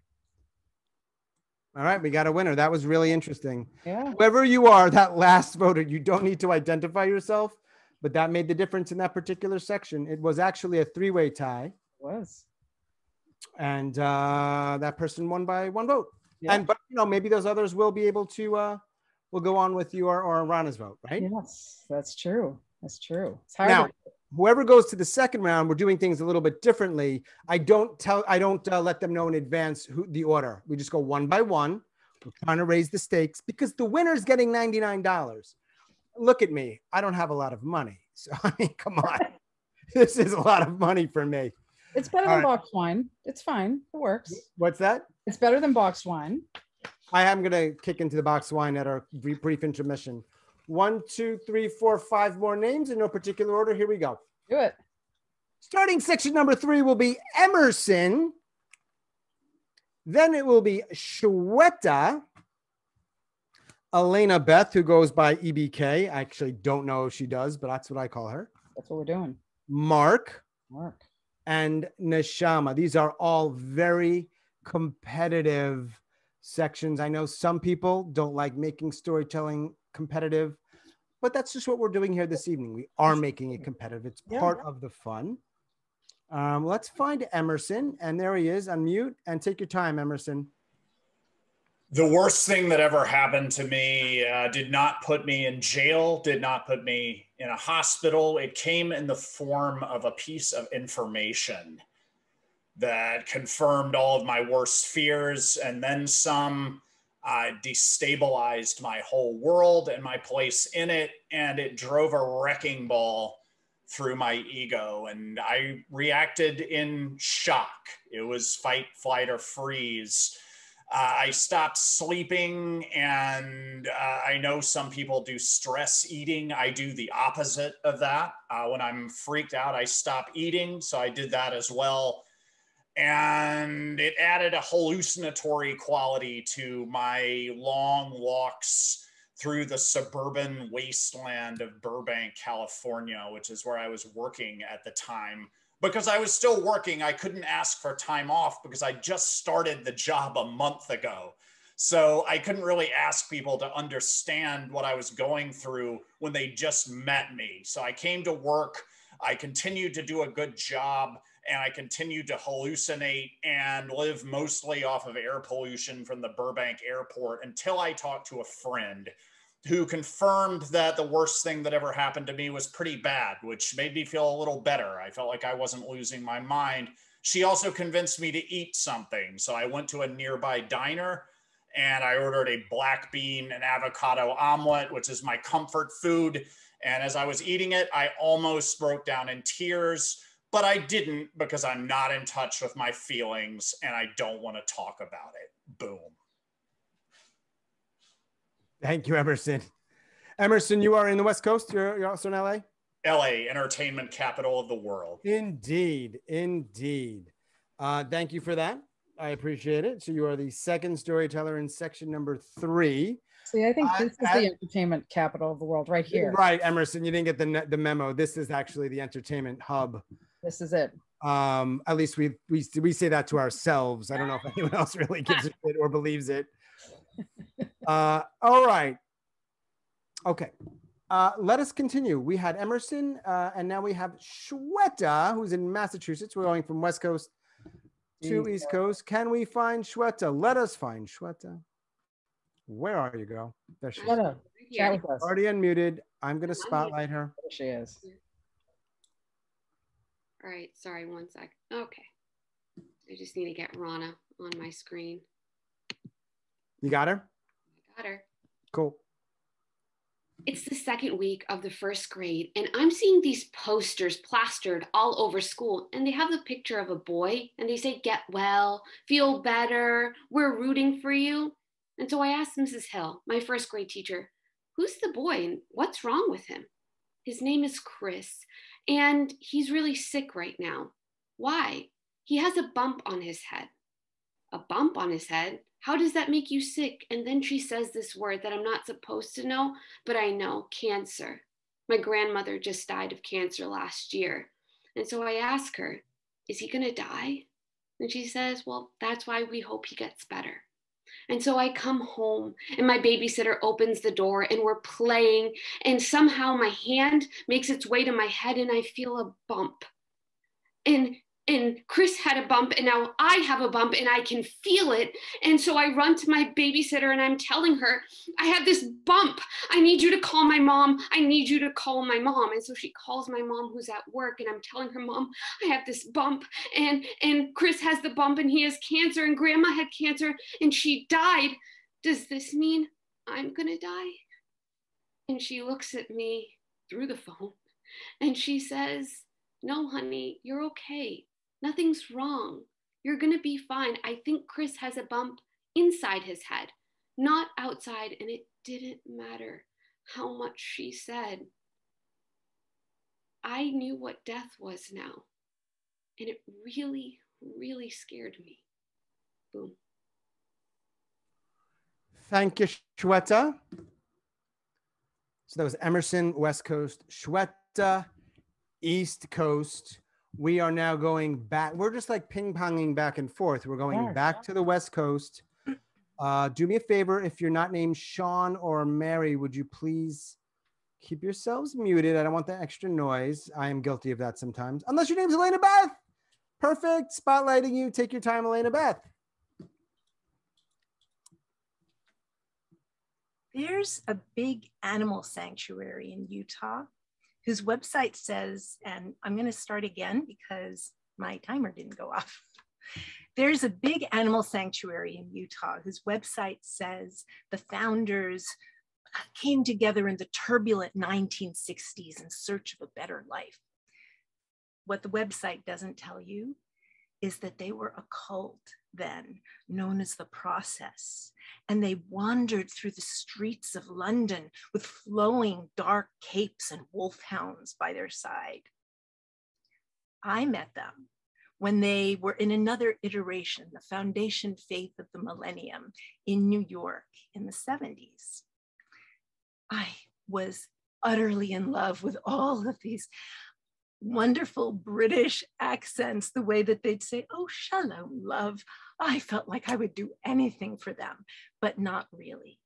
All right. We got a winner. That was really interesting. Yeah. Whoever you are, that last voter, you don't need to identify yourself, but that made the difference in that particular section. It was actually a three-way tie. It was. And that person won by one vote. Yeah. But you know, maybe those others will be able to will go on with you or Ronna's vote, right? Yes, that's true. That's true. It's hard. Now, whoever goes to the second round, we're doing things a little bit differently. I don't let them know in advance who the order. We just go one by one. We're trying to raise the stakes because the winner's getting $99. Look at me. I don't have a lot of money. So I mean, come on. This is a lot of money for me. It's better than boxed wine. It's fine. It works. What's that? It's better than boxed wine. I am going to kick into the boxed wine at our brief intermission. 1, 2, 3, 4, 5 more names in no particular order. Here we go. Do it. Starting section number 3 will be Emerson. Then it will be Shweta. Elena-Beth, who goes by EBK. I actually don't know if she does, but that's what I call her. That's what we're doing. Mark. And Neshama. These are all very competitive sections. I know some people don't like making storytelling competitive, but that's just what we're doing here this evening. We are making it competitive. It's part of the fun. Let's find Emerson, and there he is. Unmute and take your time, Emerson. The worst thing that ever happened to me did not put me in jail, did not put me in a hospital. It came in the form of a piece of information that confirmed all of my worst fears and then some. Destabilized my whole world and my place in it, and it drove a wrecking ball through my ego, and I reacted in shock. It was fight, flight, or freeze. I stopped sleeping, and I know some people do stress eating. I do the opposite of that. When I'm freaked out, I stop eating, so I did that as well. And it added a hallucinatory quality to my long walks through the suburban wasteland of Burbank, California, which is where I was working at the time. Because I was still working, I couldn't ask for time off because I just started the job a month ago. So I couldn't really ask people to understand what I was going through when they just met me. So I came to work, I continued to do a good job, and I continued to hallucinate and live mostly off of air pollution from the Burbank airport until I talked to a friend who confirmed that the worst thing that ever happened to me was pretty bad, which made me feel a little better. I felt like I wasn't losing my mind. She also convinced me to eat something. So I went to a nearby diner and I ordered a black bean and avocado omelet, which is my comfort food. And as I was eating it, I almost broke down in tears, but I didn't because I'm not in touch with my feelings and I don't want to talk about it. Boom. Thank you, Emerson. Emerson, you are in the West Coast. You're also in LA? LA, entertainment capital of the world. Indeed, indeed. Thank you for that. I appreciate it. So you are the second storyteller in section number 3. See, I think this is the entertainment capital of the world right here. Right, Emerson, you didn't get the memo. This is actually the entertainment hub. This is it. At least we say that to ourselves. I don't know if anyone else really gives a shit or believes it. All right. Okay. Let us continue. We had Emerson, and now we have Shweta, who's in Massachusetts. We're going from West Coast to East Coast. Can we find Shweta? Let us find Shweta. Where are you, girl? There she is. Chat with us. Already unmuted. I'm going to spotlight her. There she is. All right. Sorry, one sec. Okay. I just need to get Ronna on my screen. You got her? I got her. Cool. It's the second week of the first grade, and I'm seeing these posters plastered all over school, and they have the picture of a boy, and they say, "Get well, feel better, we're rooting for you." And so I asked Mrs. Hill, my first grade teacher, "Who's the boy and what's wrong with him?" "His name is Chris, and he's really sick right now." "Why?" "He has a bump on his head." "A bump on his head? How does that make you sick?" And then she says this word that I'm not supposed to know, but I know: cancer. My grandmother just died of cancer last year. And so I ask her, "Is he gonna die?" And she says, "Well, that's why we hope he gets better." And so I come home and my babysitter opens the door and we're playing, and somehow my hand makes its way to my head and I feel a bump. And Chris had a bump, and now I have a bump, and I can feel it. And so I run to my babysitter, and I'm telling her, "I have this bump. I need you to call my mom. I need you to call my mom." And so she calls my mom, who's at work, and I'm telling her, "Mom, I have this bump, and Chris has the bump, and he has cancer, and Grandma had cancer, and she died. Does this mean I'm gonna die?" And she looks at me through the phone, and she says, "No, honey, you're okay. Nothing's wrong. You're going to be fine. I think Chris has a bump inside his head, not outside." And it didn't matter how much she said. I knew what death was now, and it really, really scared me. Boom. Thank you, Shweta. So that was Emerson, West Coast, Shweta, East Coast. We are now going back. We're just like ping-ponging back and forth. We're going back to the West Coast. Do me a favor. If you're not named Sean or Mary, would you please keep yourselves muted? I don't want that extra noise. I am guilty of that sometimes. Unless your name's Elena-Beth. Perfect. Spotlighting you. Take your time, Elena-Beth. There's a big animal sanctuary in Utah whose website says, and I'm going to start again because my timer didn't go off. There's a big animal sanctuary in Utah whose website says the founders came together in the turbulent 1960s in search of a better life. What the website doesn't tell you is that they were a cult then, known as the Process, and they wandered through the streets of London with flowing dark capes and wolfhounds by their side. I met them when they were in another iteration, the Foundation Faith of the Millennium in New York in the 70s. I was utterly in love with all of these wonderful British accents, the way that they'd say, "Oh, shalom, love." I felt like I would do anything for them, but not really.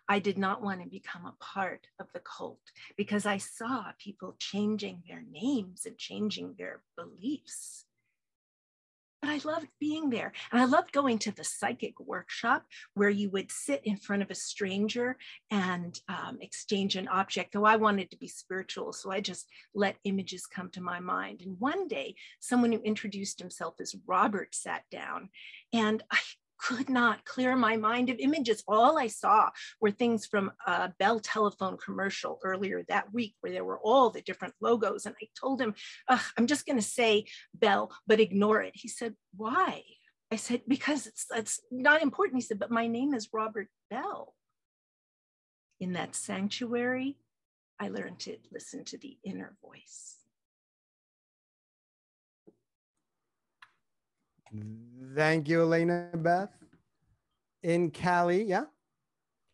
I did not want to become a part of the cult because I saw people changing their names and changing their beliefs. I loved being there. And I loved going to the psychic workshop where you would sit in front of a stranger and exchange an object. Though I wanted to be spiritual, so I just let images come to my mind. And one day, someone who introduced himself as Robert sat down, and I could not clear my mind of images. All I saw were things from a Bell telephone commercial earlier that week where there were all the different logos. And I told him, I'm just going to say Bell, but ignore it. He said, why? I said, because it's not important. He said, but my name is Robert Bell. In that sanctuary, I learned to listen to the inner voice. Thank you, Elena-Beth. In Cali, yeah?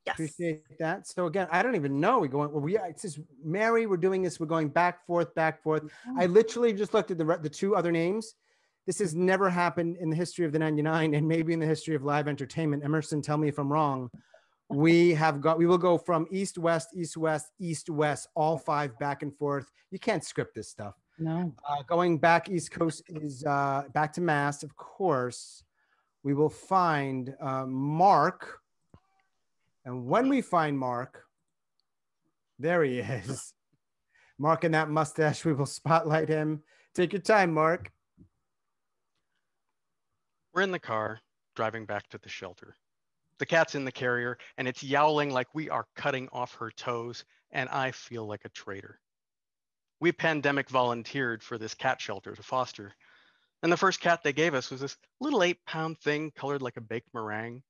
Yes. Appreciate that. So again, I don't even know. It says, Mary, we're doing this. We're going back, forth, back, forth. I literally just looked at the two other names. This has never happened in the history of the 99 and maybe in the history of live entertainment. Emerson, tell me if I'm wrong. We will go from east, west, east, west, east, west, all five back and forth. You can't script this stuff. No. Going back East Coast is back to Mass, of course. We will find Mark. And when we find Mark, there he is. Mark and that mustache, we will spotlight him. Take your time, Mark. We're in the car, driving back to the shelter. The cat's in the carrier, and it's yowling like we are cutting off her toes, and I feel like a traitor. We pandemic volunteered for this cat shelter to foster. And the first cat they gave us was this little 8-pound thing colored like a baked meringue.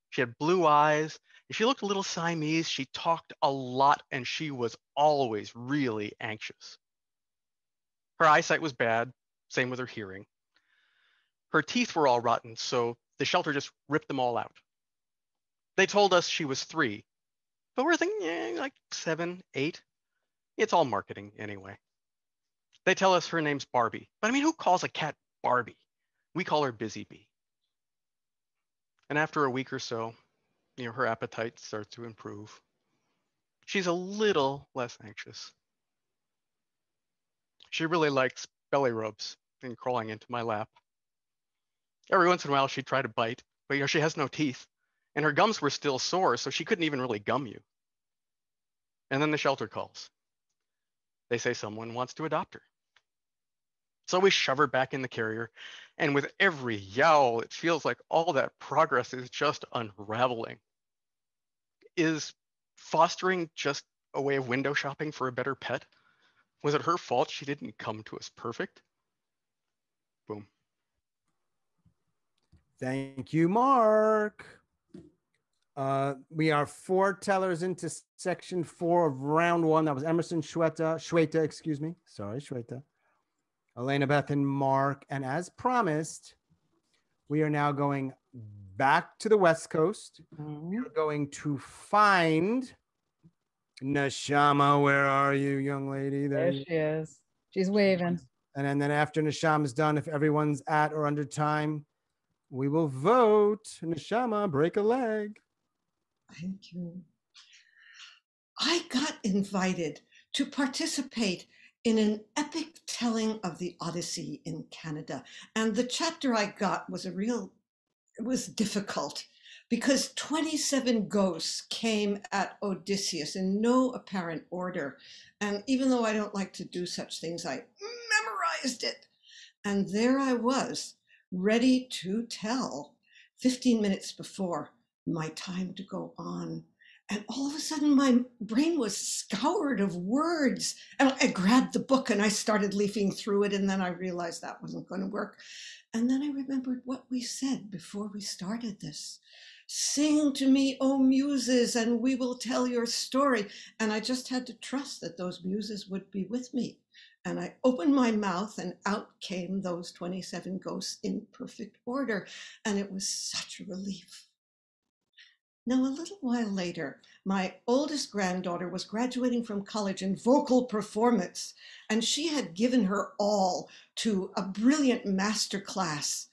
She had blue eyes. And she looked a little Siamese. She talked a lot, and she was always really anxious. Her eyesight was bad, same with her hearing. Her teeth were all rotten, so the shelter just ripped them all out. They told us she was 3, but we're thinking like 7, 8. It's all marketing anyway. They tell us her name's Barbie, but I mean, who calls a cat Barbie? We call her Busy Bee. And after a week or so, her appetite starts to improve. She's a little less anxious. She really likes belly rubs and crawling into my lap. Every once in a while, she'd try to bite, but she has no teeth, and her gums were still sore, so she couldn't even really gum you. And then the shelter calls. They say someone wants to adopt her. So we shove her back in the carrier, and with every yowl, it feels like all that progress is just unraveling. Is fostering just a way of window shopping for a better pet? Was it her fault she didn't come to us perfect? Boom. Thank you, Mark. We are 4 tellers into section 4 of round 1. That was Emerson, Shweta, excuse me. Sorry, Shweta. Elena-Beth and Mark. And as promised, we are now going back to the West Coast. We're going to find Neshama. Where are you, young lady? There she is. She's waving. And then after Neshama's done, if everyone's at or under time, we will vote. Neshama, break a leg. Thank you. I got invited to participate in an epic telling of the Odyssey in Canada. And the chapter I got was it was difficult because 27 ghosts came at Odysseus in no apparent order. And even though I don't like to do such things, I memorized it. And there I was, ready to tell 15 minutes before my time to go on. And all of a sudden, my brain was scoured of words. And I grabbed the book and I started leafing through it. And then I realized that wasn't going to work. And then I remembered what we said before we started this. Sing to me, O muses, and we will tell your story. And I just had to trust that those muses would be with me. And I opened my mouth and out came those 27 ghosts in perfect order. And it was such a relief. Now, a little while later, my oldest granddaughter was graduating from college in vocal performance, and she had given her all to a brilliant master class.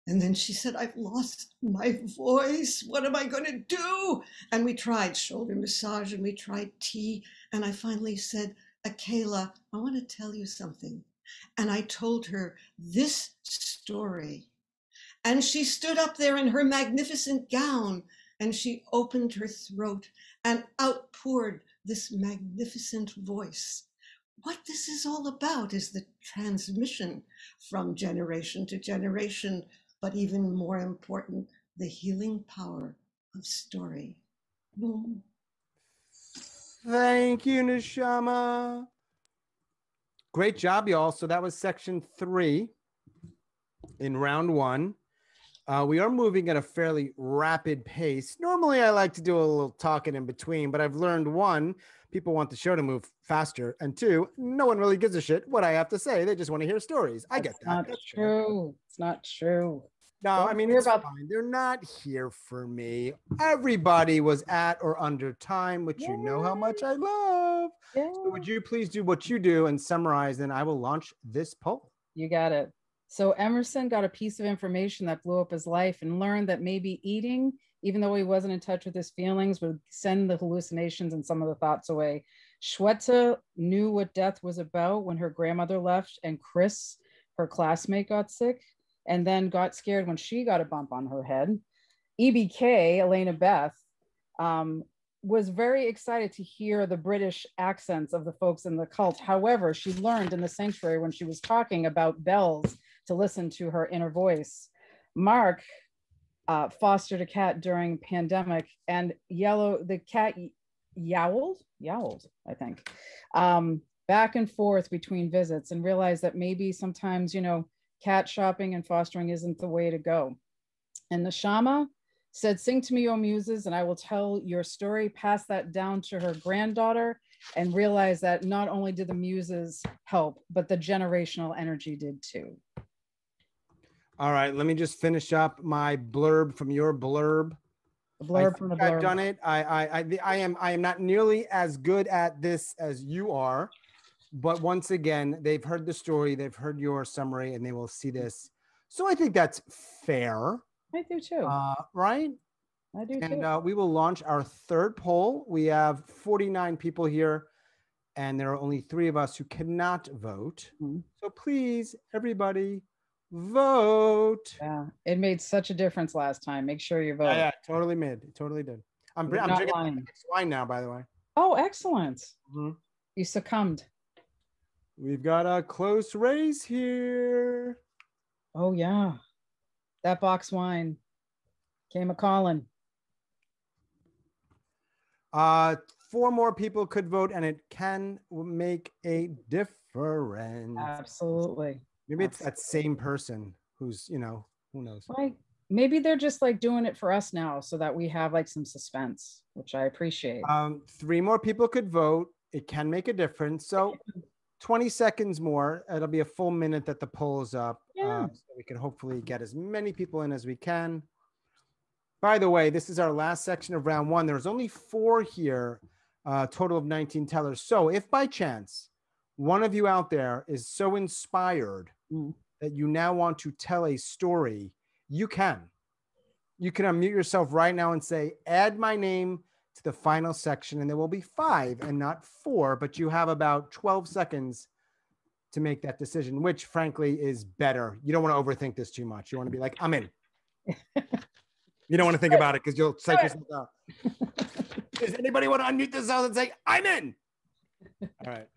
And then she said, I've lost my voice. What am I going to do? And we tried shoulder massage and we tried tea. And I finally said, Akela, I want to tell you something. And I told her this story And she stood up there in her magnificent gown, and she opened her throat and outpoured this magnificent voice. What this is all about is the transmission from generation to generation, but even more important, the healing power of story. Boom. Thank you, Neshama. Great job, y'all. So that was section 3 in round 1. We are moving at a fairly rapid pace. Normally, I like to do a little talking in between, but I've learned 1, people want the show to move faster, and 2, no one really gives a shit what I have to say. They just want to hear stories. I get that. That's true. It's not true. No, I mean, it's fine. They're not here for me. Everybody was at or under time, which you know how much I love. So would you please do what you do and summarize, and I will launch this poll. You got it. So Emerson got a piece of information that blew up his life and learned that maybe eating, even though he wasn't in touch with his feelings, would send the hallucinations and some of the thoughts away. Shweta knew what death was about when her grandmother left, and Chris, her classmate, got sick and then got scared when she got a bump on her head. EBK, Elena-Beth, was very excited to hear the British accents of the folks in the cult. However, she learned in the sanctuary when she was talking about bells to listen to her inner voice. Mark fostered a cat during pandemic, and the cat yowled, I think, back and forth between visits, and realized that maybe sometimes, you know, cat shopping and fostering isn't the way to go. And Neshama said, sing to me, O muses, and I will tell your story. Pass that down to her granddaughter, and realize that not only did the muses help, but the generational energy did too. All right, let me just finish up my blurb from your blurb. The blurb from the blurb. I've done it. I am not nearly as good at this as you are, but once again, they've heard the story, they've heard your summary, and they will see this. So I think that's fair. I do too. Right? I do too. And we will launch our 3rd poll. We have 49 people here, and there are only 3 of us who cannot vote. So please, everybody, vote. Yeah, it made such a difference last time. Make sure you vote. Yeah, totally did. I'm drinking wine now, by the way. Oh, excellent. You succumbed. We've got a close race here. Oh, yeah. That box wine came a-calling. 4 more people could vote, and it can make a difference. Absolutely. Maybe it's that same person who's, you know, who knows? Like, maybe they're just like doing it for us now so that we have like some suspense, which I appreciate. 3 more people could vote. It can make a difference. So 20 seconds more. It'll be a full minute that the poll is up. So we can hopefully get as many people in as we can. By the way, this is our last section of round 1. There's only 4 here, total of 19 tellers. So if by chance one of you out there is so inspired that you now want to tell a story, you can. You can unmute yourself right now and say, add my name to the final section, and there will be 5 and not 4, but you have about 12 seconds to make that decision, which frankly is better. You don't want to overthink this too much. You want to be like, I'm in. You don't want to think about it because you'll psych yourself out. Does anybody want to unmute themselves and say, I'm in? All right.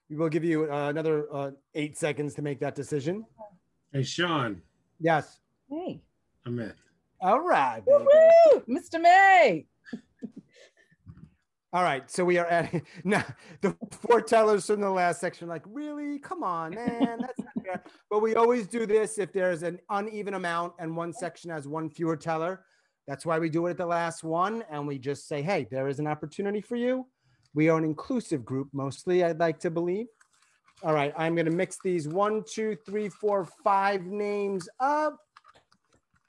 We will give you another 8 seconds to make that decision. Hey, Sean. Yes. Hey. I'm in. All right, baby. Woo-hoo! Mr. May. All right, so we are at now the 4 tellers from the last section. Like, really? Come on, man, that's not fair. But we always do this if there's an uneven amount and one section has 1 fewer teller. That's why we do it at the last one, and we just say, hey, there is an opportunity for you. We are an inclusive group, mostly, I'd like to believe. All right, I'm going to mix these 1, 2, 3, 4, 5 names up.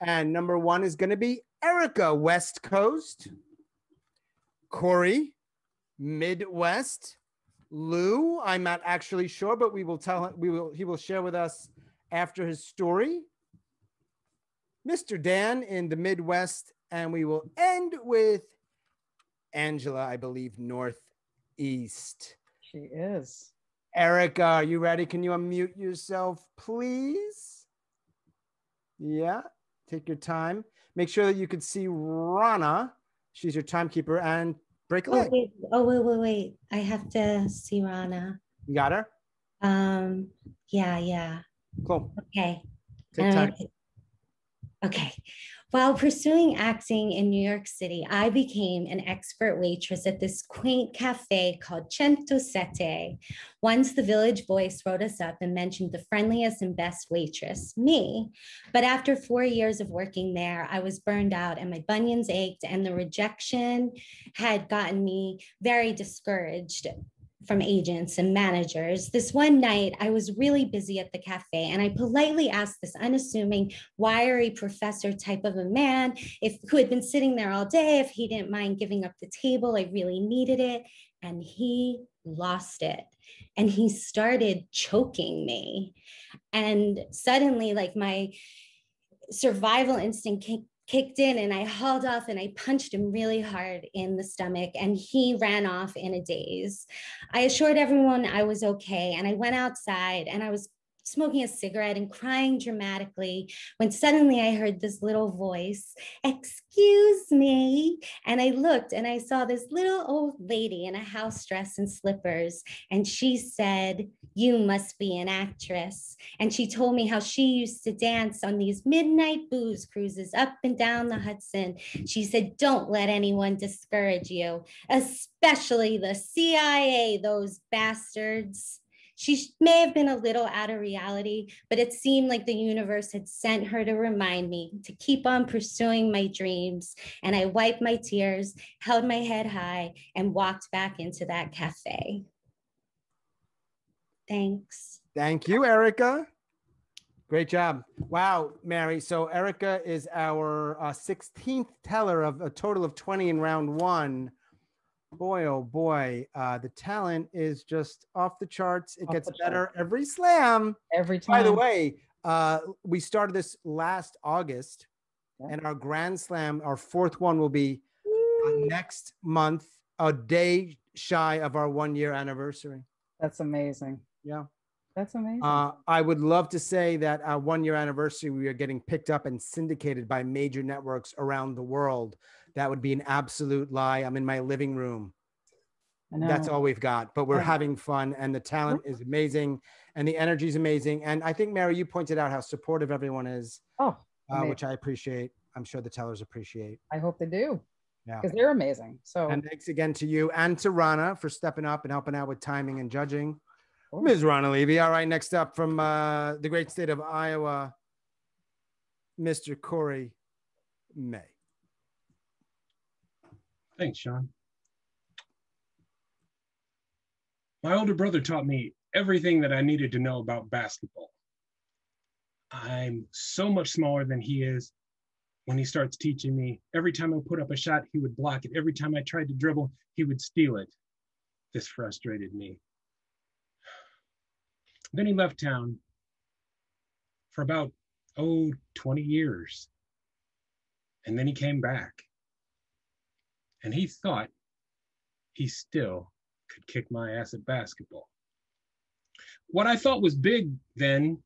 And number 1 is going to be Erica, West Coast. Kory, Midwest. Lou, I'm not actually sure, but we will tell him, he will share with us after his story. Mr. Dan in the Midwest, and we will end with Angela, I believe, Northeast. She is. Erica, are you ready? Can you unmute yourself, please? Yeah. Take your time. Make sure that you can see Ronna. She's your timekeeper, and break a leg. Wait. I have to see Ronna. You got her? Yeah. Cool. Okay. Take time. Okay. While pursuing acting in New York City, I became an expert waitress at this quaint cafe called Centosette. Once the Village Voice wrote us up and mentioned the friendliest and best waitress, me. But after 4 years of working there, I was burned out and my bunions ached, and the rejection had gotten me very discouraged from agents and managers. This one night, I was really busy at the cafe, and I politely asked this unassuming, wiry professor type of a man who had been sitting there all day if he didn't mind giving up the table. I really needed it, and he lost it. And he started choking me. And suddenly, like, my survival instinct kicked in, and I hauled off and I punched him really hard in the stomach, and he ran off in a daze. I assured everyone I was okay, and I went outside and I was smoking a cigarette and crying dramatically when suddenly I heard this little voice, "Excuse me." And I looked and I saw this little old lady in a house dress and slippers. And she said, "You must be an actress." And she told me how she used to dance on these midnight booze cruises up and down the Hudson. She said, "Don't let anyone discourage you, especially the CIA, those bastards." She may have been a little out of reality, but it seemed like the universe had sent her to remind me to keep on pursuing my dreams. And I wiped my tears, held my head high, and walked back into that cafe. Thanks. Thank you, Erica. Great job. Wow, Mary. So Erica is our 16th teller of a total of 20 in round one. Boy, oh boy, the talent is just off the charts. It gets better every slam. Every time. By the way, we started this last August, and our Grand Slam, our fourth one, will be next month, a day shy of our 1 year anniversary. That's amazing. Yeah. That's amazing. I would love to say that our 1 year anniversary, we are getting picked up and syndicated by major networks around the world. That would be an absolute lie. I'm in my living room. That's all we've got, but we're having fun, and the talent is amazing and the energy is amazing. And I think, Mary, you pointed out how supportive everyone is, which I appreciate. I'm sure the tellers appreciate. I hope they do. Yeah, because they're amazing. So, and thanks again to you and to Ronna for stepping up and helping out with timing and judging. Ms. Ronna Levy. All right, next up from the great state of Iowa, Mr. Kory May. Thanks, Sean. My older brother taught me everything that I needed to know about basketball. I'm so much smaller than he is. When he starts teaching me, every time I put up a shot, he would block it. Every time I tried to dribble, he would steal it. This frustrated me. Then he left town for about, 20 years. And then he came back. And he thought he still could kick my ass at basketball. What I thought was big then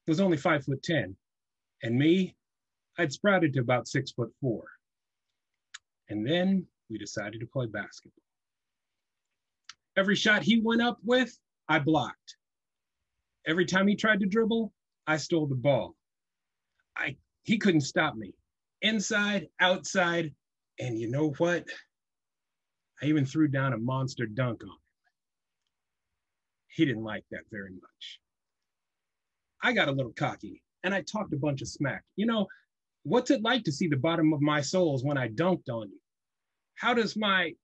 was only 5'10", and me, I'd sprouted to about 6'4". And then we decided to play basketball. Every shot he went up with, I blocked. Every time he tried to dribble, I stole the ball. He couldn't stop me. Inside, outside, and you know what? I even threw down a monster dunk on him. He didn't like that very much. I got a little cocky and I talked a bunch of smack. You know, what's it like to see the bottom of my soles when I dunked on you? How does my,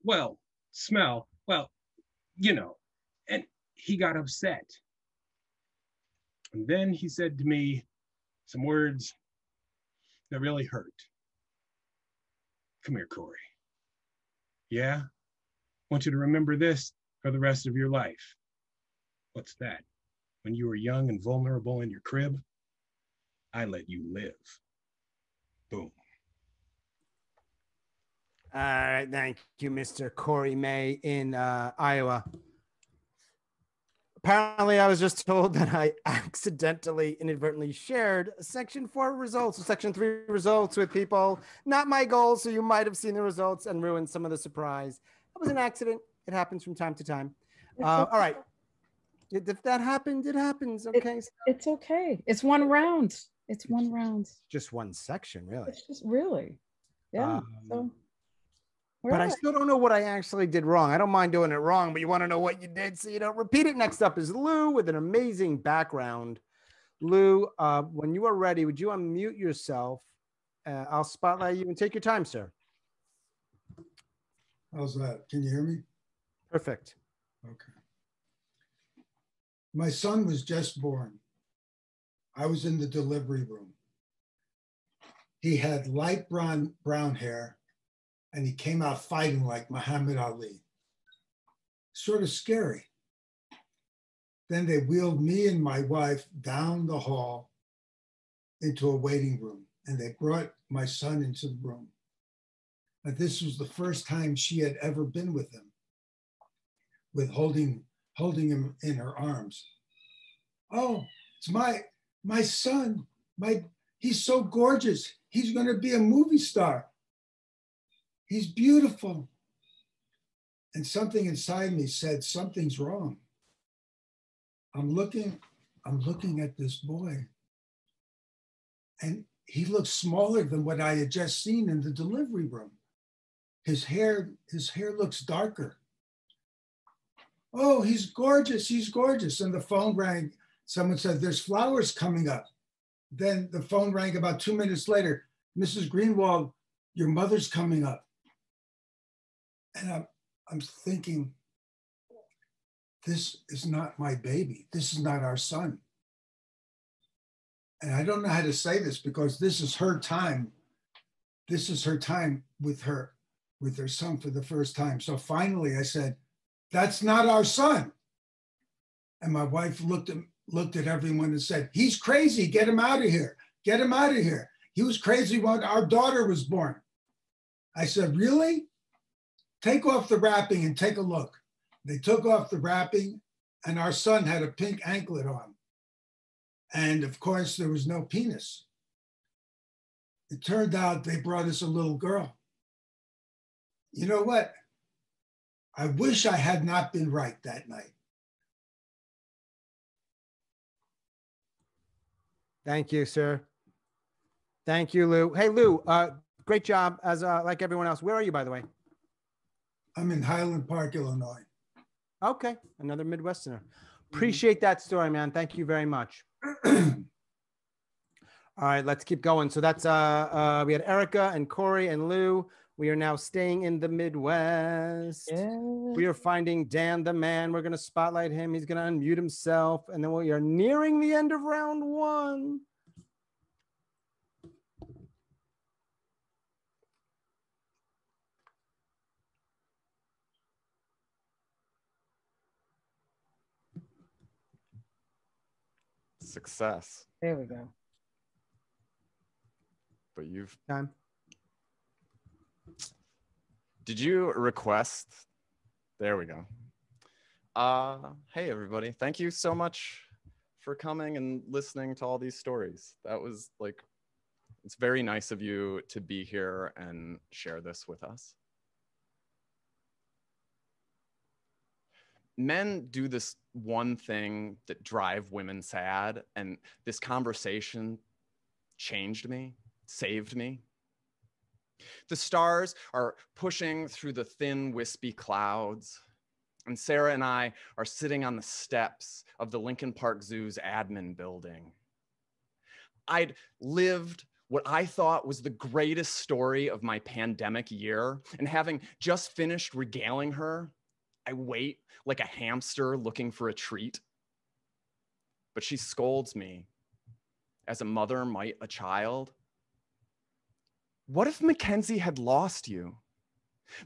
smell? Well, you know, and he got upset. And then he said to me some words that really hurt. Come here, Kory. Yeah? Want you to remember this for the rest of your life. What's that? When you were young and vulnerable in your crib, I let you live. Boom. All right, thank you, Mr. Kory May in Iowa. Apparently, I was just told that I accidentally, inadvertently shared section 4 results or section 3 results with people. Not my goal, so you might have seen the results and ruined some of the surprise. It was an accident. It happens from time to time. All right. If that happened, it happens. Okay. It's okay. It's one round. It's one round. Just one section, really. It's just really. Yeah. So. But I still don't know what I actually did wrong. I don't mind doing it wrong, but you want to know what you did so you don't repeat it. Next up is Lou with an amazing background. Lou, when you are ready, would you unmute yourself? I'll spotlight you and take your time, sir. How's that? Can you hear me? Perfect. Okay. My son was just born. I was in the delivery room. He had light brown hair, and he came out fighting like Muhammad Ali. Sort of scary. Then they wheeled me and my wife down the hall into a waiting room, and they brought my son into the room. And this was the first time she had ever been with him, with holding him in her arms. Oh, it's my son. He's so gorgeous. He's going to be a movie star. He's beautiful. And something inside me said, something's wrong. I'm looking at this boy, and he looks smaller than what I had just seen in the delivery room. His hair looks darker. Oh, he's gorgeous, he's gorgeous. And the phone rang. Someone said, there's flowers coming up. Then the phone rang about 2 minutes later. Mrs. Greenwald, your mother's coming up. And I'm thinking, this is not my baby. This is not our son. And I don't know how to say this because this is her time. This is her time with her son for the first time. So finally I said, that's not our son. And my wife looked at everyone and said, he's crazy, get him out of here. Get him out of here. He was crazy when our daughter was born. I said, really? Take off the wrapping and take a look. They took off the wrapping and our son had a pink anklet on. And of course, there was no penis. It turned out they brought us a little girl. You know what? I wish I had not been right that night. Thank you, sir. Thank you, Lou. Hey, Lou, great job as like everyone else. Where are you, by the way? I'm in Highland Park, Illinois. Okay, another Midwesterner. Appreciate that story, man. Thank you very much. All right, let's keep going. So that's we had Erica and Kory and Lou. We are now staying in the Midwest. Yeah. We are finding Dan the man. We're going to spotlight him. He's going to unmute himself. And then we are nearing the end of round 1. Success. There we go. But you've time. Did you request? There we go. Hey everybody, thank you so much for coming and listening to all these stories. That was like, it's very nice of you to be here and share this with us. Men do this one thing that drive women sad, and this conversation changed me, saved me. The stars are pushing through the thin, wispy clouds, and Sarah and I are sitting on the steps of the Lincoln Park Zoo's admin building. I'd lived what I thought was the greatest story of my pandemic year, and having just finished regaling her, I wait like a hamster looking for a treat. But she scolds me, as a mother might a child. What if Mackenzie had lost you?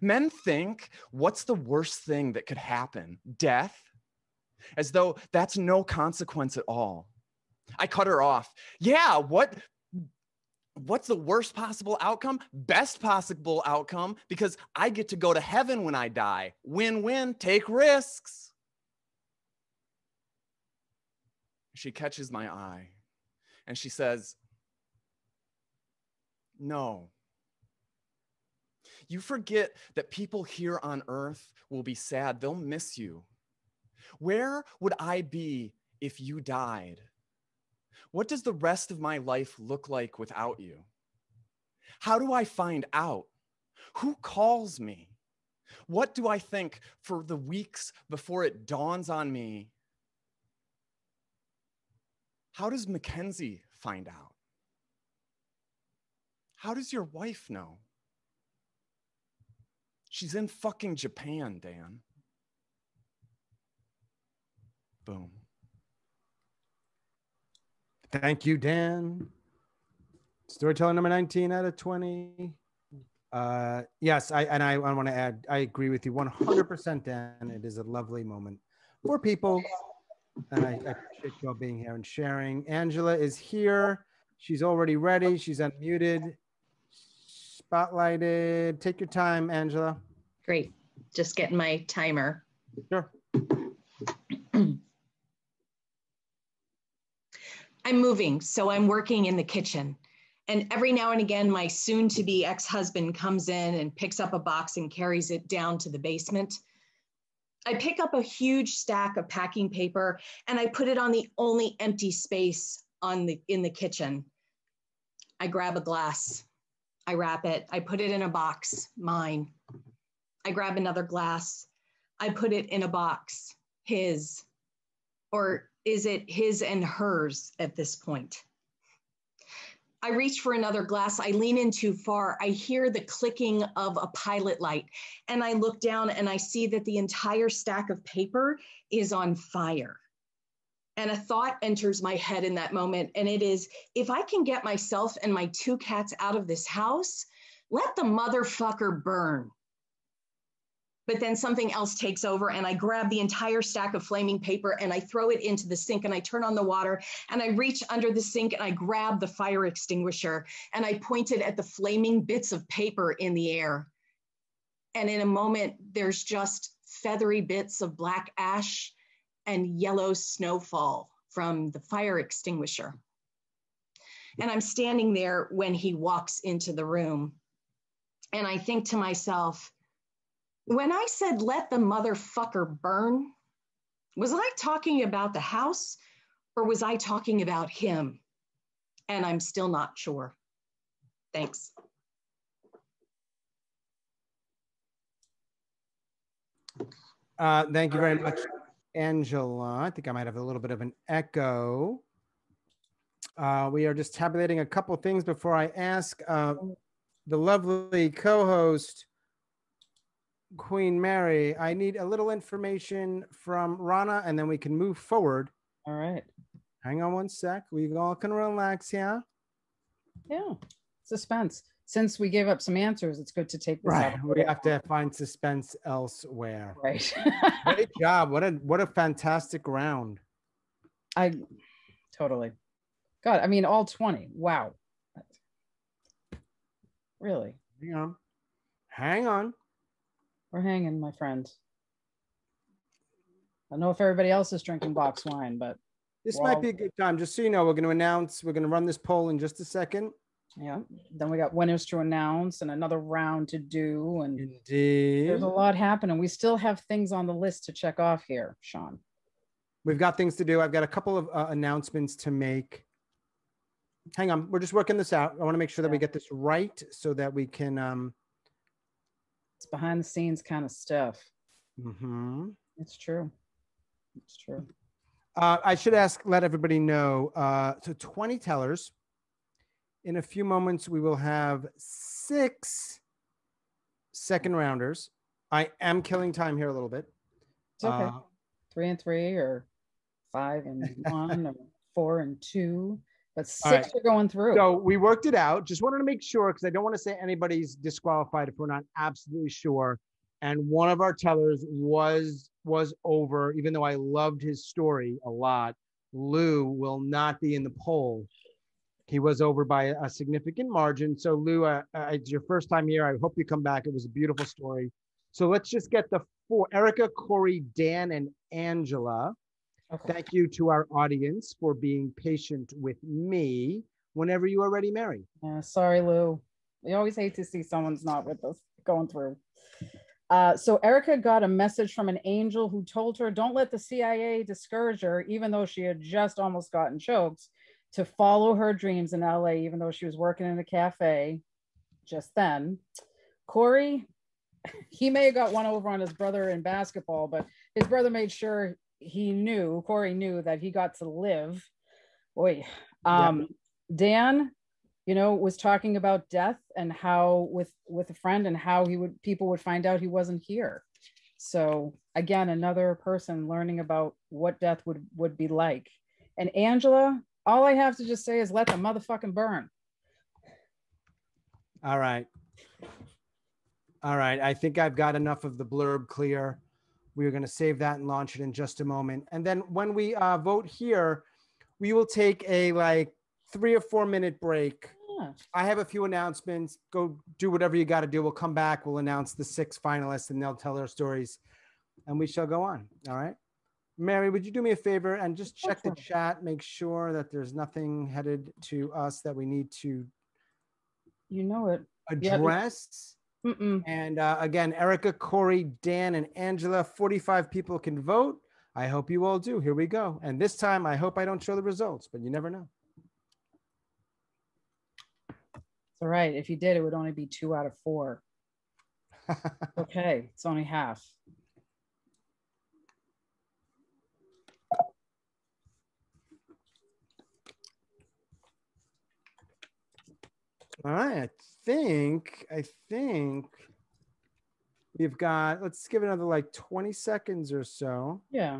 Men think, what's the worst thing that could happen? Death? As though that's no consequence at all. I cut her off. Yeah, what's the worst possible outcome? Best possible outcome, because I get to go to heaven when I die. Win-win, take risks. She catches my eye and she says, "No. You forget that people here on earth will be sad. They'll miss you. Where would I be if you died? What does the rest of my life look like without you? How do I find out? Who calls me? What do I think for the weeks before it dawns on me? How does Mackenzie find out? How does your wife know? She's in fucking Japan, Dan." Boom. Thank you, Dan. Storyteller number 19 out of 20. Yes, I want to add, I agree with you 100%, Dan. It is a lovely moment for people. And I appreciate you all being here and sharing. Angela is here. She's already ready. She's unmuted. Spotlighted. Take your time, Angela. Great. Just getting my timer. Sure. I'm moving, so I'm working in the kitchen. And every now and again, my soon-to-be ex-husband comes in and picks up a box and carries it down to the basement. I pick up a huge stack of packing paper and I put it on the only empty space in the kitchen. I grab a glass, I wrap it, I put it in a box, mine. I grab another glass, I put it in a box, his. Or is it his and hers at this point? I reach for another glass. I lean in too far. I hear the clicking of a pilot light and I look down and I see that the entire stack of paper is on fire. And a thought enters my head in that moment. And it is, if I can get myself and my 2 cats out of this house, let the motherfucker burn. But then something else takes over and I grab the entire stack of flaming paper and I throw it into the sink and I turn on the water and I reach under the sink and I grab the fire extinguisher and I point it at the flaming bits of paper in the air. And in a moment, there's just feathery bits of black ash and yellow snowfall from the fire extinguisher. And I'm standing there when he walks into the room. And I think to myself, when I said, let the motherfucker burn, was I talking about the house or was I talking about him? And I'm still not sure. Thanks. Thank you very much, Angela. I think I might have a little bit of an echo. We are just tabulating a couple things before I ask the lovely co-host, Queen Mary. I need a little information from Ronna and then we can move forward. All right. Hang on one sec. We all can relax here. Yeah. Suspense. Since we gave up some answers, it's good to take this right. out. We have to find suspense elsewhere. Right. Great job. What a fantastic round. Totally. God, I mean, all 20. Wow. Really? Hang on. Hang on. We're hanging, my friend. I don't know if everybody else is drinking box wine, but this might be a good time. Just so you know, we're going to run this poll in just a second. Yeah. Then we got winners to announce and another round to do. And indeed, there's a lot happening. We still have things on the list to check off here, Sean. We've got things to do. I've got a couple of announcements to make. Hang on. We're just working this out. I want to make sure that we get this right so that we can... It's behind the scenes kind of stuff. Mm-hmm. It's true. It's true. I should let everybody know. So 20 tellers. In a few moments, we will have 6 second rounders. I am killing time here a little bit. It's okay. 3 and 3 or 5 and 1 or 4 and 2. But 6 are going through. So we worked it out. Just wanted to make sure, because I don't want to say anybody's disqualified if we're not absolutely sure. And one of our tellers was over, even though I loved his story a lot. Lou will not be in the poll. He was over by a significant margin. So Lou, it's your first time here. I hope you come back. It was a beautiful story. So let's just get the 4, Erica, Kory, Dan, and Angela. Okay. Thank you to our audience for being patient with me whenever you are ready, Mary. Yeah, sorry, Lou. We always hate to see someone's not with us going through. So Erica got a message from an angel who told her, don't let the CIA discourage her, even though she had just almost gotten choked, to follow her dreams in LA, even though she was working in a cafe just then. Kory, he may have got one over on his brother in basketball, but his brother made sure Kory knew that he got to live. Boy, Dan, was talking about death and how with a friend and how people would find out he wasn't here. So again, another person learning about what death would be like. And Angela, all I have to just say is let the motherfucking burn. All right. I think I've got enough of the blurb clear. We're going to save that and launch it in just a moment. And then when we vote here, we will take a 3 or 4 minute break. Yeah. I have a few announcements. Go do whatever you got to do. We'll come back. We'll announce the 6 finalists and they'll tell their stories and we shall go on. All right. Mary, would you do me a favor and just check the chat, make sure that there's nothing headed to us that we need to address. And again, Erica, Kory, Dan, and Angela, 45 people can vote. I hope you all do. Here we go. And this time, I hope I don't show the results, but you never know. It's all right. If you did, it would only be 2 out of 4. Okay, it's only half. All right, I think we've got, let's give it another 20 seconds or so. Yeah.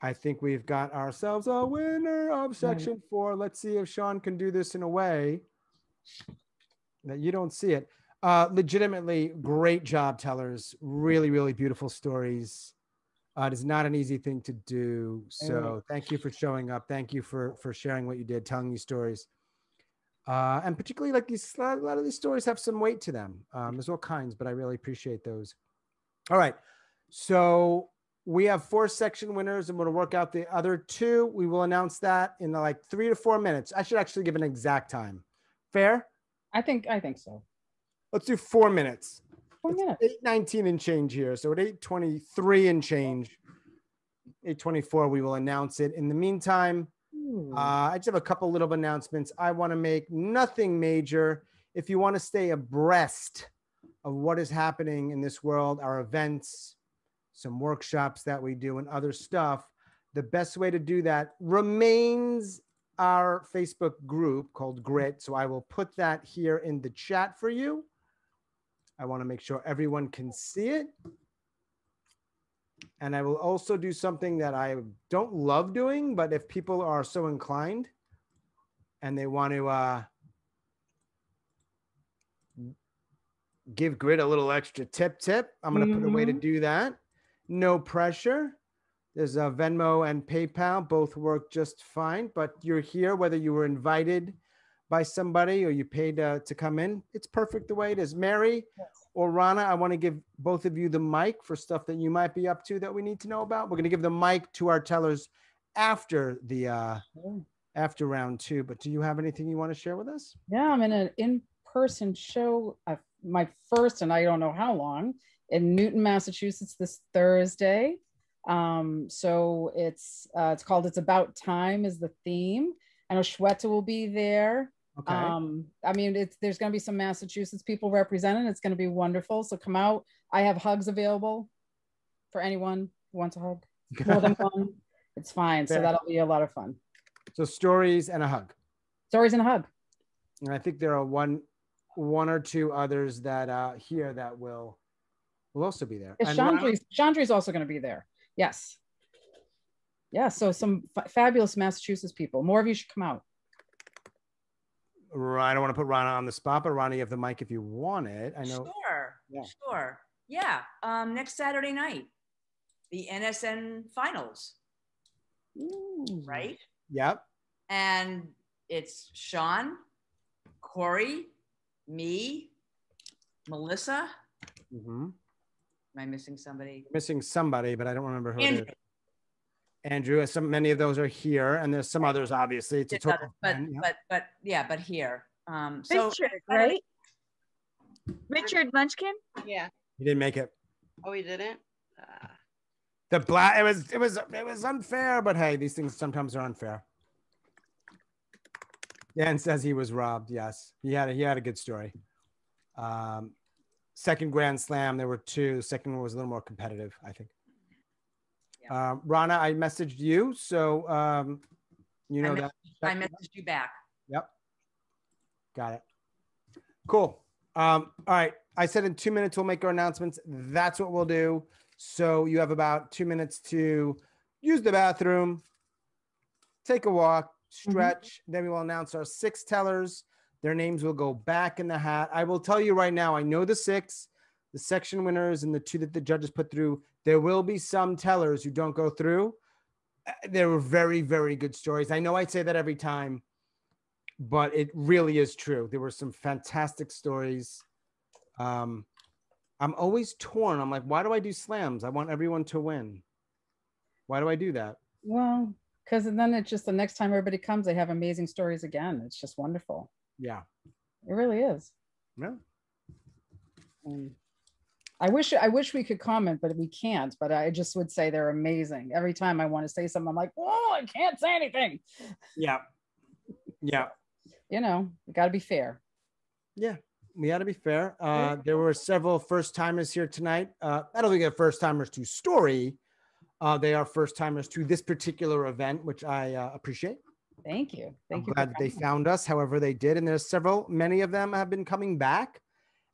I think we've got ourselves a winner of section 4. Let's see if Sean can do this in a way that you don't see it. Legitimately, great job, tellers. Really, really beautiful stories. It is not an easy thing to do. So thank you for showing up. Thank you for sharing what you did, telling these stories. And particularly a lot of these stories have some weight to them. There's all kinds, but I really appreciate those. All right. So we have 4 section winners and we're going to work out the other 2. We will announce that in 3 to 4 minutes. I should actually give an exact time. Fair? I think so. Let's do 4 minutes. 4 minutes. 8:19 and change here. So at 8:23 and change, 8:24, we will announce it. In the meantime, I just have a couple little announcements I want to make. Nothing major. If you want to stay abreast of what is happening in this world, our events, some workshops that we do and other stuff, the best way to do that remains our Facebook group called Grit. So I will put that here in the chat for you. I want to make sure everyone can see it. And I will also do something that I don't love doing, but if people are so inclined and they want to give Grit a little extra tip, I'm going to put a way to do that. No pressure. There's a Venmo and PayPal, both work just fine, but you're here, whether you were invited by somebody or you paid to come in, it's perfect the way it is. Mary or Ronna, I want to give both of you the mic for stuff that you might be up to that we need to know about. We're going to give the mic to our tellers after the after round 2, but do you have anything you want to share with us? Yeah, I'm in an in-person show, my first, and I don't know how long, in Newton, Massachusetts this Thursday. So it's called It's About Time is the theme. I know Shweta will be there. Okay. I mean, there's going to be some Massachusetts people represented. It's going to be wonderful. So come out. I have hugs available for anyone who wants a hug. More than one. It's fine. So that'll be a lot of fun. So stories and a hug. Stories and a hug. And I think there are one or two others that here that will also be there. Chandri's also going to be there. Yes. Yeah. So some fabulous Massachusetts people. More of you should come out. I don't want to put Ronna on the spot, but Ronna, you have the mic if you want it. I know. Sure. Yeah. Next Saturday night, the NSN finals. Ooh. Right? Yep. And it's Sean, Kory, me, Melissa. Mm-hmm. Am I missing somebody? Missing somebody, but I don't remember who Andrew. it is. Andrew, many of those are here, and there's some others, obviously. It's a total of 10, yeah. But here. So Richard, right? Richard Munchkin? Yeah. He didn't make it. Oh, he didn't? It was unfair, but hey, these things sometimes are unfair. Dan says he was robbed. Yes, he had a good story. Second Grand Slam, there were two. Second one was a little more competitive, I think. Yeah. Ronna, I messaged you, so you know that. I messaged you back. Yep. Got it. Cool. All right. I said in 2 minutes we'll make our announcements. That's what we'll do. So you have about 2 minutes to use the bathroom, take a walk, stretch. Then we will announce our 6 tellers. Their names will go back in the hat. I will tell you right now, I know the 6, the section winners, and the 2 that the judges put through. There will be some tellers who don't go through. There were very, very good stories. I know I say that every time, but it really is true. There were some fantastic stories. I'm always torn. I'm like, why do I do slams? I want everyone to win. Why do I do that? Well, because then it's just the next time everybody comes, they have amazing stories again. It's just wonderful. Yeah. It really is. Yeah. I wish we could comment, but we can't. But I just would say they're amazing. Every time I want to say something, I'm like, oh, I can't say anything. Yeah. Yeah. You know, you got to be fair. Yeah. We got to be fair. There were several first timers here tonight. I don't think they're first timers to story. They are first timers to this particular event, which I appreciate. Thank you. I'm glad that they found us, however they did. And there's many of them have been coming back.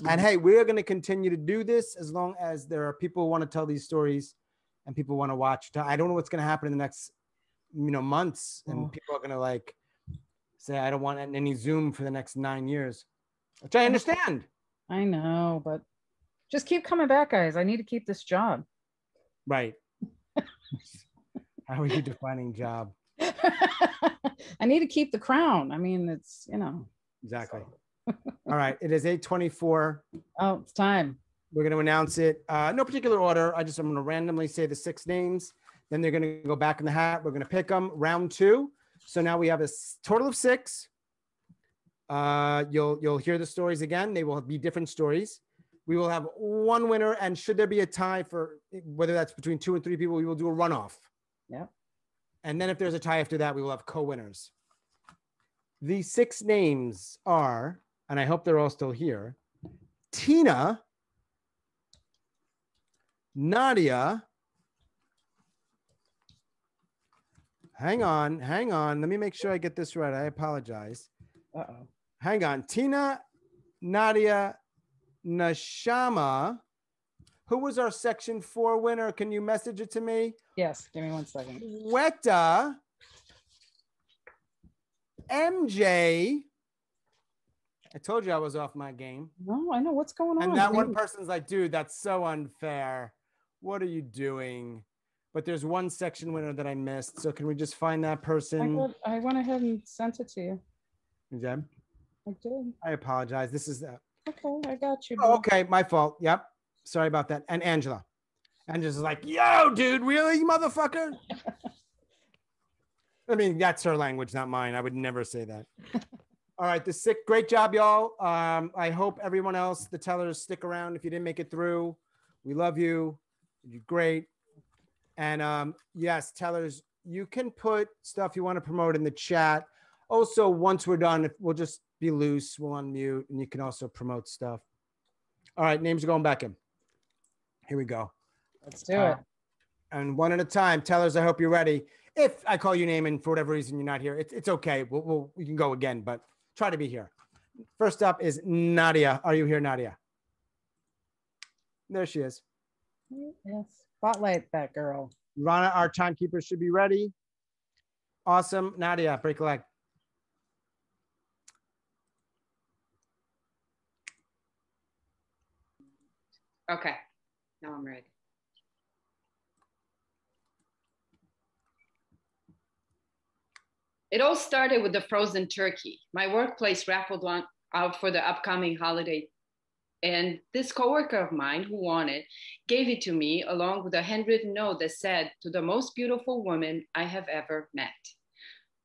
And hey, we're going to continue to do this as long as there are people who want to tell these stories and people want to watch. I don't know what's going to happen in the next, months. And people are going to say, I don't want any Zoom for the next 9 years, which I understand. I know, but just keep coming back, guys. I need to keep this job. Right. How are you defining job? I need to keep the crown. I mean, it's, Exactly. All right. It is 8:24. Oh, it's time. We're going to announce it. No particular order. I'm going to randomly say the 6 names. Then they're going to go back in the hat. We're going to pick them. Round 2. So now we have a total of 6. You'll hear the stories again. They will be different stories. We will have one winner. And should there be a tie for whether that's between 2 and 3 people, we will do a runoff. Yeah. And then if there's a tie after that, we will have co-winners. The 6 names are, and I hope they're all still here, Tina, Nadia, hang on. Let me make sure I get this right. I apologize. Uh-oh. Hang on. Tina, Nadia, Neshama. Who was our section 4 winner? Can you message it to me? Yes. Give me 1 second. Shweta, MJ. I told you I was off my game. No, I know what's going on. And that one person's like, dude, that's so unfair. What are you doing? But there's one section winner that I missed. So can we just find that person? I went ahead and sent it to you. You did? I did. I apologize. This is okay. I got you. Oh, okay, my fault. Yep. Sorry about that. And Angela. Angela's like, yo, dude, really, you motherfucker? I mean, that's her language, not mine. I would never say that. All right, great job, y'all. I hope everyone else, the tellers, stick around. If you didn't make it through, we love you. You're great. And yes, tellers, you can put stuff you want to promote in the chat. Also, once we're done, we'll just be loose. We'll unmute, and you can also promote stuff. All right, names are going back in. Here we go. Let's do it. And one at a time. Tellers, I hope you're ready. If I call your name and for whatever reason you're not here, it's okay. We can go again, but try to be here. First up is Nadia. Are you here, Nadia? There she is. Yes. Spotlight that girl. Ronna, our timekeeper, should be ready. Awesome. Nadia, break a leg. Okay. Now I'm ready. It all started with the frozen turkey. My workplace raffled one out for the upcoming holiday. And this coworker of mine who won it gave it to me along with a handwritten note that said, "To the most beautiful woman I have ever met."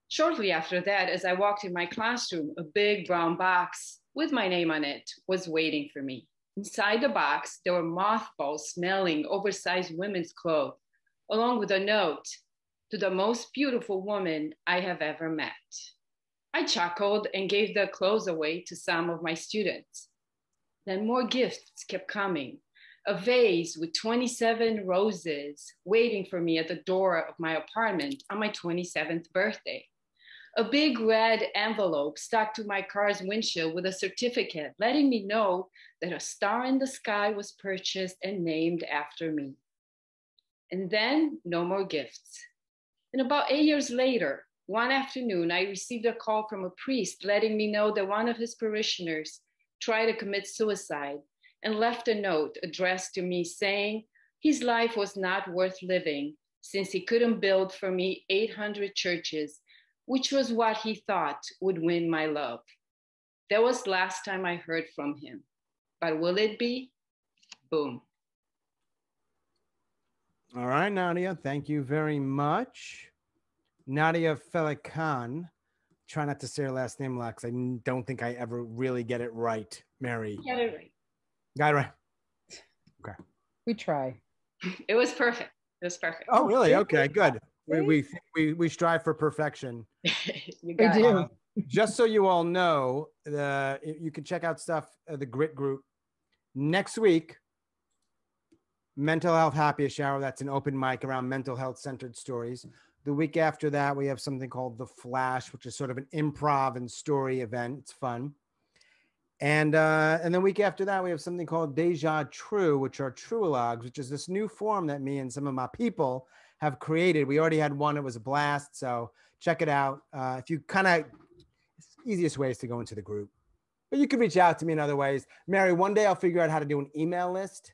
Shortly after that, as I walked in my classroom, a big brown box with my name on it was waiting for me. Inside the box, there were mothballs smelling oversized women's clothes, along with a note, "To the most beautiful woman I have ever met." I chuckled and gave the clothes away to some of my students. Then more gifts kept coming. A vase with 27 roses waiting for me at the door of my apartment on my 27th birthday. A big red envelope stuck to my car's windshield with a certificate letting me know that a star in the sky was purchased and named after me. And then no more gifts. And about 8 years later, one afternoon, I received a call from a priest letting me know that one of his parishioners tried to commit suicide and left a note addressed to me saying his life was not worth living since he couldn't build for me 800 churches, which was what he thought would win my love. That was the last time I heard from him. But will it be? Boom. All right, Nadia, thank you very much. Nadia Felecan. Try not to say her last name, Lex. I don't think I ever really get it right, Mary. Get it right. Got it right. Okay. We try. It was perfect. It was perfect. Oh, really? Okay, good. We strive for perfection. You got we do. Just so you all know, you can check out stuff the Grit Group next week. Mental Health Happy Hour. That's an open mic around mental health centered stories. The week after that, we have something called The Flash, which is sort of an improv and story event. It's fun. And then the week after that, we have something called Deja True, which are truologues, which is this new form that me and some of my people have created. We already had one. It was a blast. So check it out. If you it's the easiest way is to go into the group. But you can reach out to me in other ways. Mary, one day I'll figure out how to do an email list.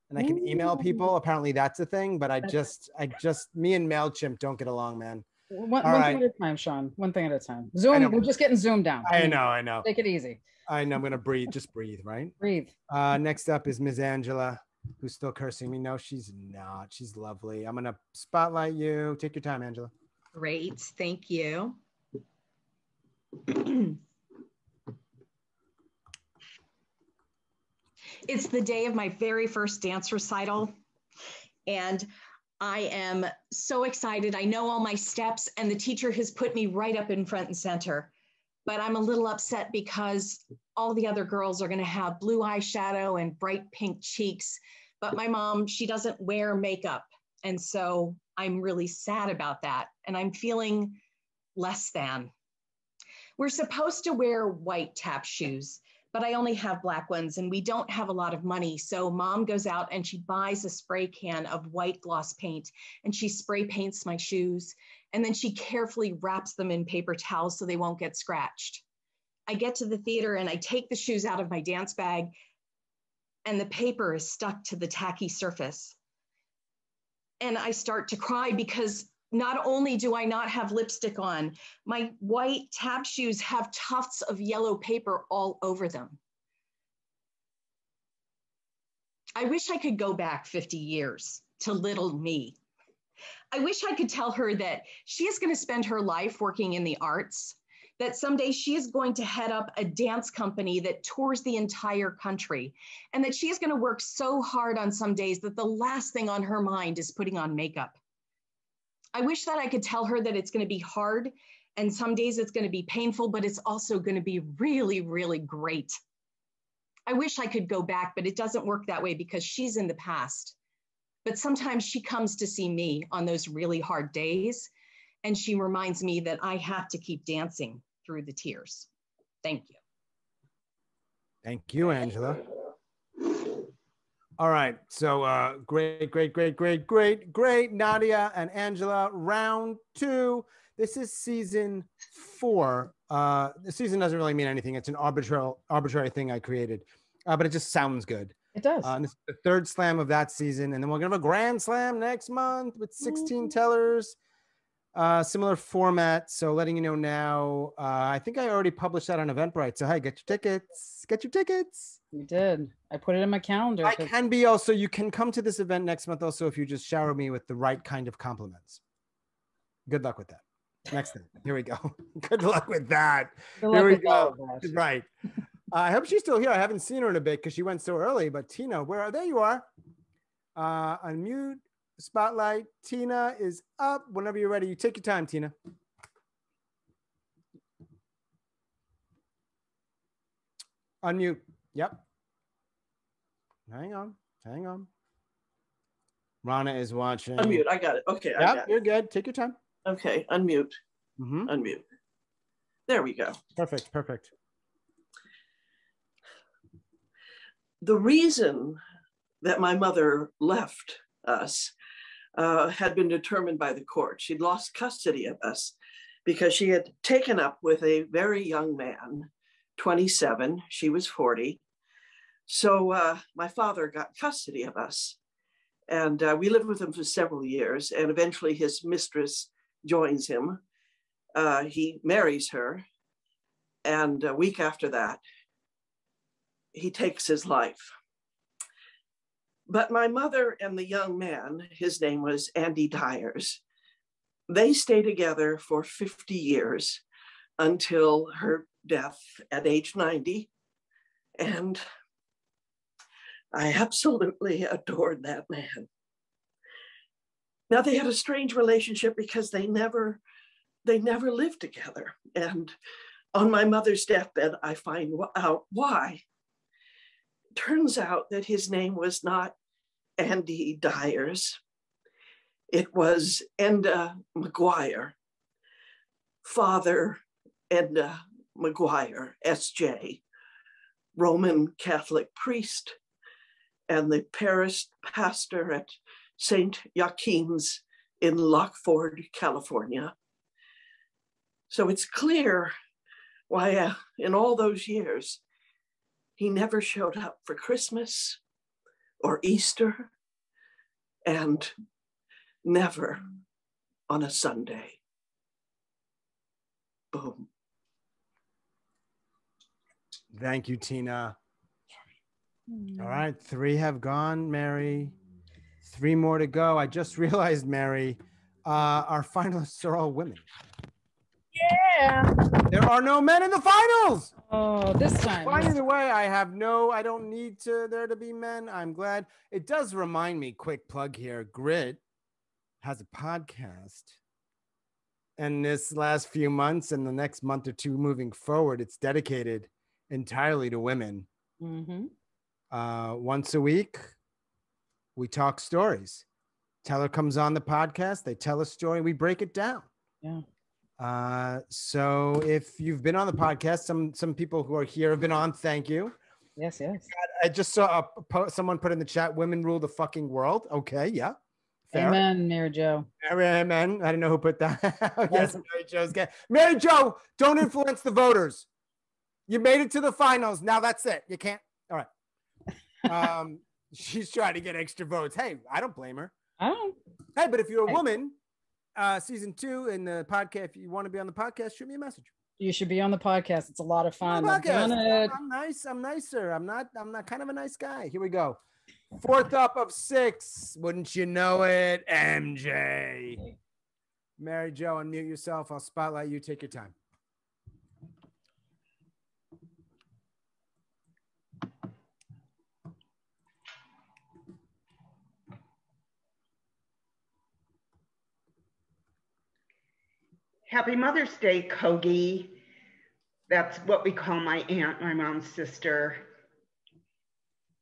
And I can email people. Apparently that's a thing, but me and MailChimp don't get along, man. One thing at a time, Sean. One thing at a time. Zoom, we're just getting Zoom down. I know. Take it easy. I know, I'm going to breathe. Just breathe, right? Breathe. Next up is Ms. Angela, who's still cursing me. No, she's not. She's lovely. I'm going to spotlight you. Take your time, Angela. Great. Thank you. It's the day of my very first dance recital, and I am so excited. I know all my steps, and the teacher has put me right up in front and center, but I'm a little upset because all the other girls are going to have blue eyeshadow and bright pink cheeks, but my mom, she doesn't wear makeup, and so I'm really sad about that, and I'm feeling less than. We're supposed to wear white tap shoes, but I only have black ones and we don't have a lot of money. So mom goes out and she buys a spray can of white gloss paint and she spray paints my shoes. And then she carefully wraps them in paper towels so they won't get scratched. I get to the theater and I take the shoes out of my dance bag and the paper is stuck to the tacky surface. And I start to cry because not only do I not have lipstick on, my white tap shoes have tufts of yellow paper all over them. I wish I could go back 50 years to little me. I wish I could tell her that she is going to spend her life working in the arts, that someday she is going to head up a dance company that tours the entire country, and that she is going to work so hard on some days that the last thing on her mind is putting on makeup. I wish that I could tell her that it's going to be hard and some days it's going to be painful, but it's also going to be really, really great. I wish I could go back, but it doesn't work that way because she's in the past. But sometimes she comes to see me on those really hard days, and she reminds me that I have to keep dancing through the tears. Thank you. Thank you, Angela. All right, so great, Nadia and Angela, round 2. This is season 4. The season doesn't really mean anything. It's an arbitrary thing I created, but it just sounds good. It does. And this is the 3rd slam of that season, and then we're gonna have a grand slam next month with 16 tellers. Similar format. So letting you know now, I think I already published that on Eventbrite. So hey, get your tickets. Get your tickets. You did. I put it in my calendar. I can be also, you can come to this event next month also if you just shower me with the right kind of compliments. Good luck with that. Next thing. Here we go. Good luck with that. Here we go. Right. I hope she's still here. I haven't seen her in a bit because she went so early. But Tina, where are there? You are. Unmute. Spotlight. Tina is up. Whenever you're ready, you take your time, Tina. Unmute. Yep. Hang on. Hang on. Ronna is watching. Unmute. I got it. Okay. Yep, I got it. You're good. Take your time. Okay. Unmute. Unmute. There we go. Perfect. Perfect. The reason that my mother left us had been determined by the court. She'd lost custody of us because she had taken up with a very young man, 27, she was 40. So my father got custody of us, and we lived with him for several years, and eventually his mistress joins him. He marries her, and a week after that, he takes his life. But my mother and the young man, his name was Andy Dyers, they stayed together for 50 years until her death at age 90. And I absolutely adored that man. Now, they had a strange relationship because they never lived together. And on my mother's deathbed, I find out why. Turns out that his name was not Andy Dyers. It was Enda McGuire, Father Enda McGuire, S.J., Roman Catholic priest, and the parish pastor at St. Joaquin's in Lockford, California. So it's clear why in all those years, he never showed up for Christmas or Easter, and never on a Sunday. Boom. Thank you, Tina. All right, 3 have gone, Mary. 3 more to go. I just realized, Mary, our finalists are all women. Yeah. There are no men in the finals. Oh, this time. By the way, I don't need there to be men. I'm glad. It does remind me, quick plug here, Grit has a podcast. And this last few months and the next month or two moving forward, it's dedicated entirely to women. Mm-hmm. Once a week, we talk stories. Teller comes on the podcast. They tell a story. We break it down. Yeah. So if you've been on the podcast, some people who are here have been on. Thank you. Yes, yes. I just saw someone put in the chat, women rule the fucking world. Okay, yeah. Fair. Amen, Mary Jo. Amen. I didn't know who put that. Yes, Mary Jo's good. Mary Jo, don't influence the voters. You made it to the finals. Now that's it. You can't. All right. She's trying to get extra votes. Hey, I don't blame her. I don't. Hey, but if you're a woman, season 2 in the podcast, if you want to be on the podcast, shoot me a message. You should be on the podcast. It's a lot of fun. I'm nice. I'm nicer. I'm not kind of a nice guy. Here we go. 4th up of 6. Wouldn't you know it, MJ? Mary Jo, unmute yourself. I'll spotlight you. Take your time. Happy Mother's Day, Kogi. That's what we call my aunt, my mom's sister.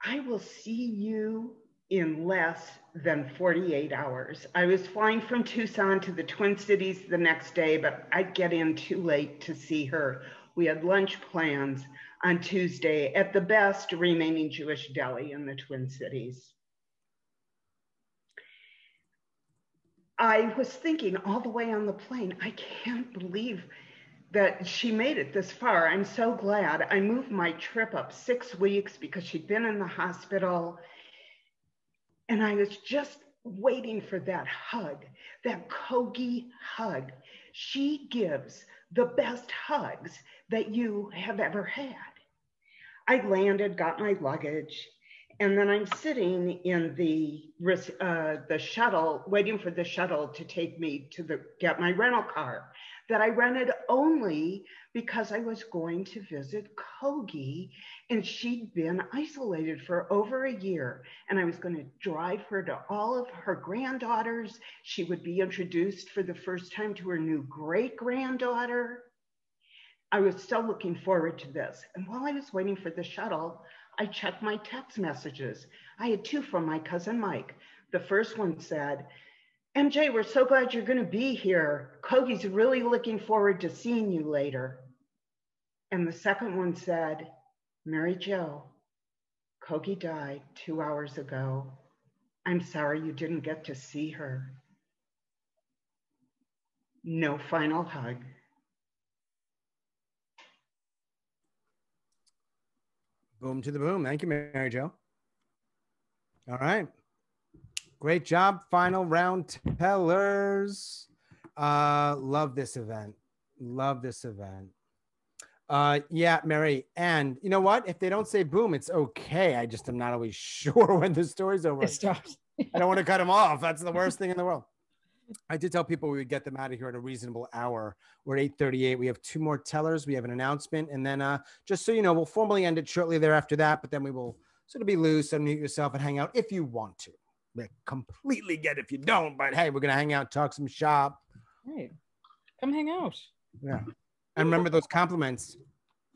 I will see you in less than 48 hours. I was flying from Tucson to the Twin Cities the next day, but I'd get in too late to see her. We had lunch plans on Tuesday at the best remaining Jewish deli in the Twin Cities. I was thinking all the way on the plane, I can't believe that she made it this far. I'm so glad. I moved my trip up 6 weeks because she'd been in the hospital. And I was just waiting for that hug, that Kogi hug. She gives the best hugs that you have ever had. I landed, got my luggage, and then I'm sitting in the shuttle, waiting for the shuttle to take me to get my rental car that I rented only because I was going to visit Kogi, and she'd been isolated for over a year, and I was going to drive her to all of her granddaughters. She would be introduced for the first time to her new great-granddaughter. I was so looking forward to this. And while I was waiting for the shuttle, I checked my text messages. I had 2 from my cousin Mike. The first one said, MJ, we're so glad you're going to be here. Kogi's really looking forward to seeing you later. And the second one said, Mary Jo, Kogi died 2 hours ago. I'm sorry you didn't get to see her. No final hug. Boom to the boom. Thank you, Mary Jo. All right. Great job. Final round tellers. Love this event. Love this event. Yeah, Mary. And you know what? If they don't say boom, it's okay. I just am not always sure when the story's over. It stops. I don't want to cut them off. That's the worst thing in the world. I did tell people we would get them out of here at a reasonable hour. We're at 8:38. We have 2 more tellers. We have an announcement. And then just so you know, we'll formally end it shortly thereafter that, but then we will sort of be loose, unmute yourself and hang out if you want to. I completely get it if you don't, but hey, we're going to hang out, talk some shop. Right. Come hang out. Yeah. And remember those compliments.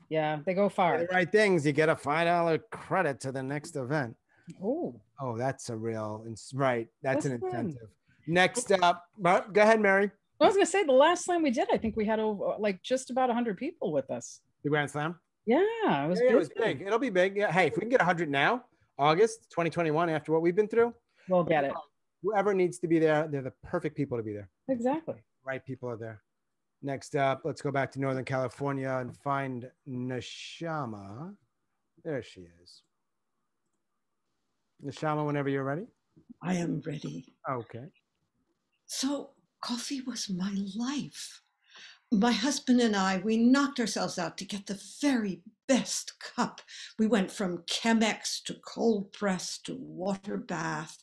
Yeah, they go far. The right things, you get a $5 credit to the next event. Oh, that's a real, right. That's an incentive. Next up, go ahead, Mary. I was going to say the last slam we did, I think we had over like just about 100 people with us. The Grand Slam? Yeah, it was, it was big. It'll be big. Yeah. Hey, if we can get 100 now, August 2021, after what we've been through, we'll get it. Whoever needs to be there, they're the perfect people to be there. Exactly. Right people are there. Next up, let's go back to Northern California and find Neshama. There she is. Neshama, whenever you're ready. I am ready. Okay. So coffee was my life. My husband and I, we knocked ourselves out to get the very best cup. We went from Chemex to cold press to water bath,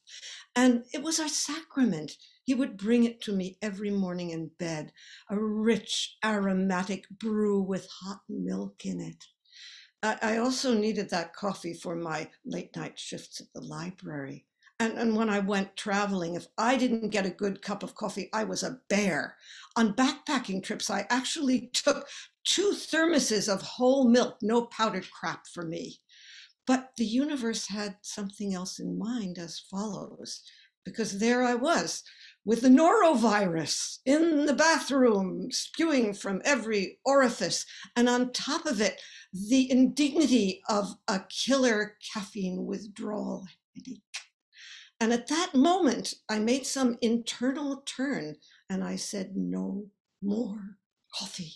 and it was our sacrament. He would bring it to me every morning in bed, a rich, aromatic brew with hot milk in it. I also needed that coffee for my late night shifts at the library. And when I went traveling, if I didn't get a good cup of coffee, I was a bear. On backpacking trips, I actually took 2 thermoses of whole milk, no powdered crap for me. But the universe had something else in mind as follows, because there I was with the norovirus in the bathroom, spewing from every orifice. And on top of it, the indignity of a killer caffeine withdrawal headache. And at that moment, I made some internal turn and I said, no more coffee.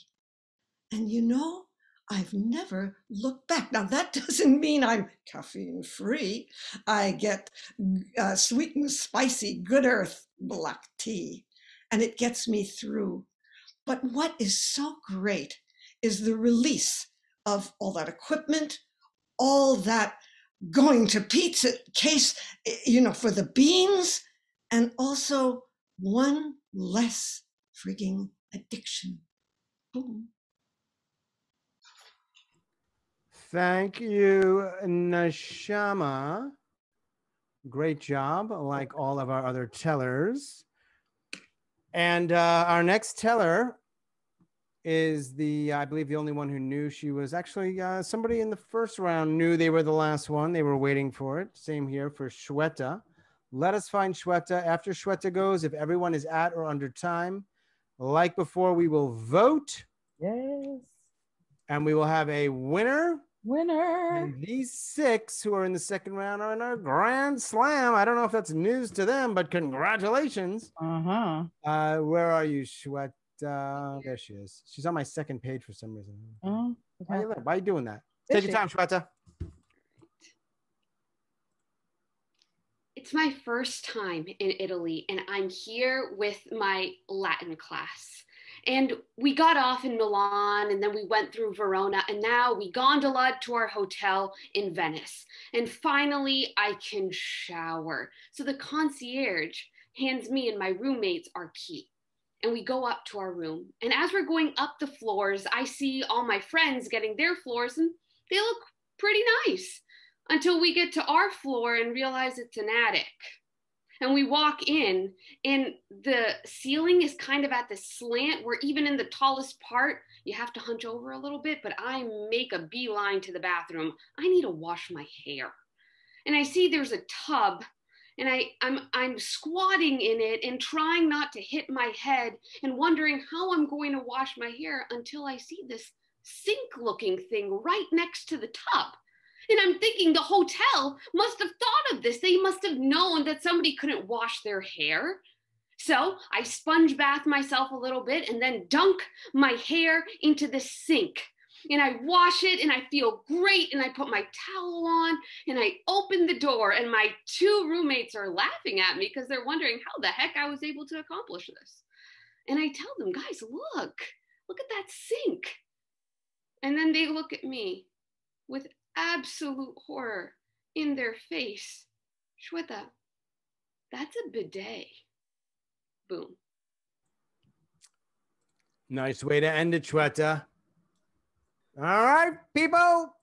And you know, I've never looked back. Now, that doesn't mean I'm caffeine free. I get sweet and spicy, good earth black tea, and it gets me through. But what is so great is the release of all that equipment, all that going to pizza case, for the beans, and also one less frigging addiction. Boom. Thank you, Neshama. Great job, like all of our other tellers. And our next teller is I believe the only one who knew she was actually somebody in the first round knew they were the last one. They were waiting for it. Same here for Shweta. Let us find Shweta. After Shweta goes, if everyone is at or under time, like before, we will vote. Yes. And we will have a winner. And these 6 who are in the second round are in our Grand Slam. I don't know if that's news to them, but congratulations. Where are you, Shweta? There she is. She's on my second page for some reason. Oh, okay. Why are you doing that? Take your time, Shweta. It's my first time in Italy, and I'm here with my Latin class. And we got off in Milan, and then we went through Verona, and now we gondola to our hotel in Venice. And finally, I can shower. So the concierge hands me and my roommates our key. And we go up to our room. And as we're going up the floors, I see all my friends getting their floors, and they look pretty nice until we get to our floor and realize it's an attic. And we walk in, and the ceiling is kind of at the slant where even in the tallest part, you have to hunch over a little bit, but I make a beeline to the bathroom. I need to wash my hair. And I see there's a tub, and I'm squatting in it and trying not to hit my head and wondering how I'm going to wash my hair until I see this sink-looking thing right next to the tub. And I'm thinking the hotel must have thought of this. They must have known that somebody couldn't wash their hair. So I sponge bath myself a little bit and then dunk my hair into the sink. And I wash it and I feel great. And I put my towel on and I open the door, and my two roommates are laughing at me because they're wondering how the heck I was able to accomplish this. And I tell them, guys, look at that sink. And then they look at me with absolute horror in their face. Shweta, that's a bidet. Boom. Nice way to end it, Shweta. All right, people.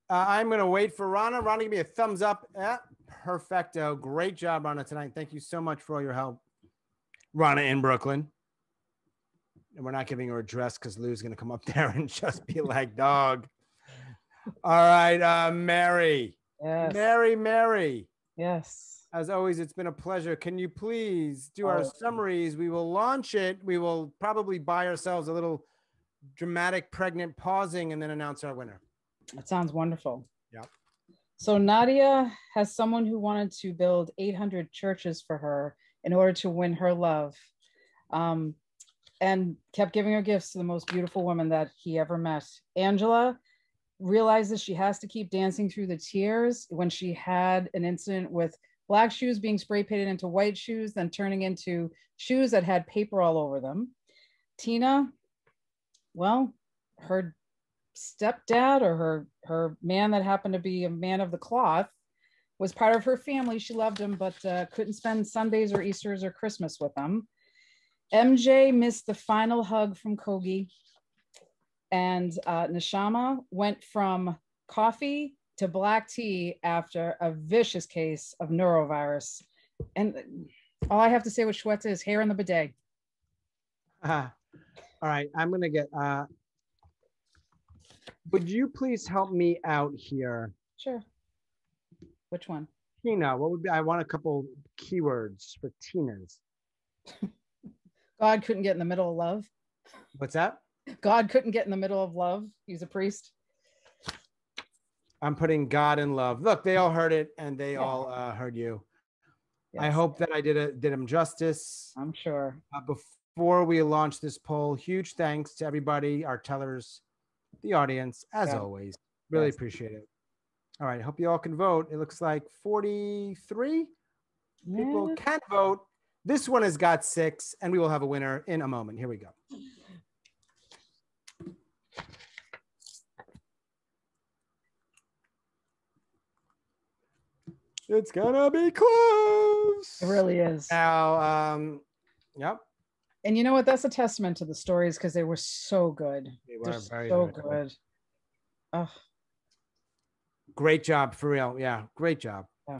I'm going to wait for Ronna. Ronna, give me a thumbs up. Perfecto. Great job, Ronna, tonight. Thank you so much for all your help. Ronna in Brooklyn. And we're not giving her a dress because Lou's going to come up there and just be like, dog. All right, Mary. Yes. Mary. Yes. As always, it's been a pleasure. Can you please do our summaries? We will launch it. We will probably buy ourselves a little dramatic pregnant pausing and then announce our winner. That sounds wonderful. Yep. So Nadia has someone who wanted to build 800 churches for her in order to win her love, and kept giving her gifts to the most beautiful woman that he ever met. Angela realizes she has to keep dancing through the tears when she had an incident with black shoes being spray painted into white shoes, then turning into shoes that had paper all over them. Tina, well, her stepdad or her man that happened to be a man of the cloth was part of her family. She loved him, but couldn't spend Sundays or Easters or Christmas with them. MJ missed the final hug from Kogi. And Neshama went from coffee to black tea after a vicious case of neurovirus. And all I have to say with Shweta is hair in the bidet. All right, I'm going to get, would you please help me out here? Sure. Which one? Tina, what would be, I want a couple keywords for Tina's. God couldn't get in the middle of love. What's that? God couldn't get in the middle of love. He's a priest. I'm putting God in love. Look, they all heard it, and they all heard you. Yes. I hope that I did him justice. I'm sure. Before we launch this poll, huge thanks to everybody, our tellers, the audience, as always. Really appreciate it. All right, hope you all can vote. It looks like 43 people can vote. This one has got 6, and we will have a winner in a moment. Here we go. It's gonna be close. It really is. Now, yep. And you know what? That's a testament to the stories because they were so good. They were very good. Oh. Great job, for real. Yeah, great job. Yeah.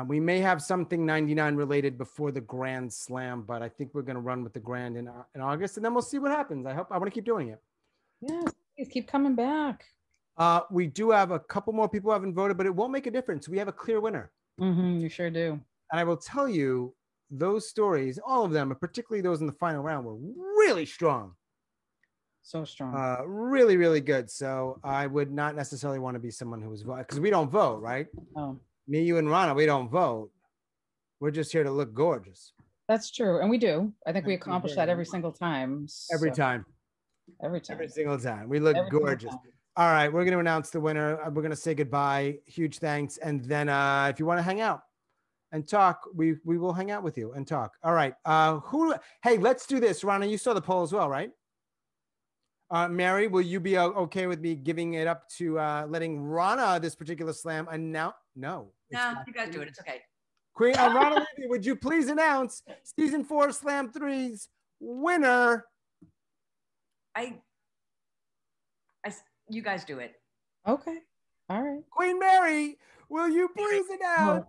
We may have something 99 related before the Grand Slam, but I think we're going to run with the Grand in August, and then we'll see what happens. I want to keep doing it. Yeah, please keep coming back. We do have a couple more people who haven't voted, but it won't make a difference. We have a clear winner. Mm-hmm, you sure do. And I will tell you, those stories, all of them, particularly those in the final round, were really strong. So strong. Really, really good. So I would not necessarily want to be someone who was voting, because we don't vote, right? Oh. Me, you, and Ronna, we don't vote. We're just here to look gorgeous. That's true. And we do. I think we accomplish that every single time. Every time. Every time. Every single time. We look gorgeous. All right, we're going to announce the winner. We're going to say goodbye. Huge thanks. And then if you want to hang out and talk, we will hang out with you and talk. All right. Hey, let's do this. Ronna, you saw the poll as well, right? Mary, will you be okay with me giving it up to letting Ronna this particular slam announce? No. No, you guys do it. It's okay. Queen Ronna Levy, would you please announce season 4 Slam 3's winner? You guys do it. Okay. All right. Queen Mary, will you please announce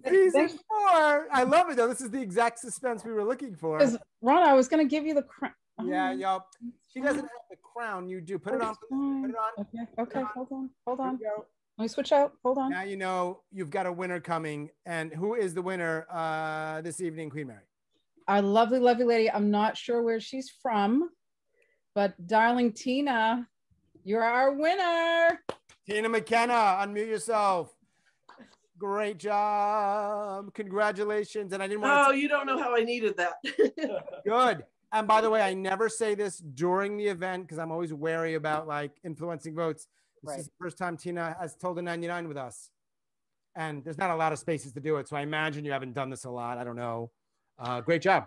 season 4? I love it though. This is the exact suspense we were looking for. Ronna, I was going to give you the crown. Yeah, y'all. She doesn't have the crown. You do. Put it on. Put it on. Okay. Hold on. Let me switch out. Hold on. Now you know you've got a winner coming. And who is the winner this evening, Queen Mary? Our lovely, lovely lady. I'm not sure where she's from, but darling Tina, you're our winner. Tina McKenna, unmute yourself. Great job. Congratulations. And I didn't want to. You don't know how I needed that. Good. And by the way, I never say this during the event because I'm always wary about like influencing votes. This is the first time Tina has told a 99 with us. And there's not a lot of spaces to do it. So I imagine you haven't done this a lot. I don't know. Great job.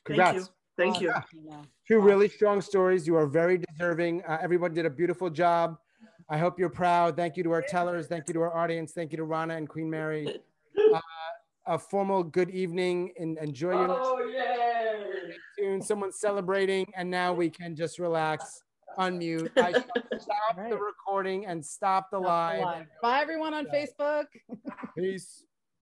Congrats. Thank you. Two really strong stories. You are very deserving. Everyone did a beautiful job. I hope you're proud. Thank you to our tellers. Thank you to our audience. Thank you to Ronna and Queen Mary. A formal good evening and enjoy your tune. Someone's celebrating and now we can just relax, unmute. I stop the recording and stop the live. Bye everyone on Facebook. Peace.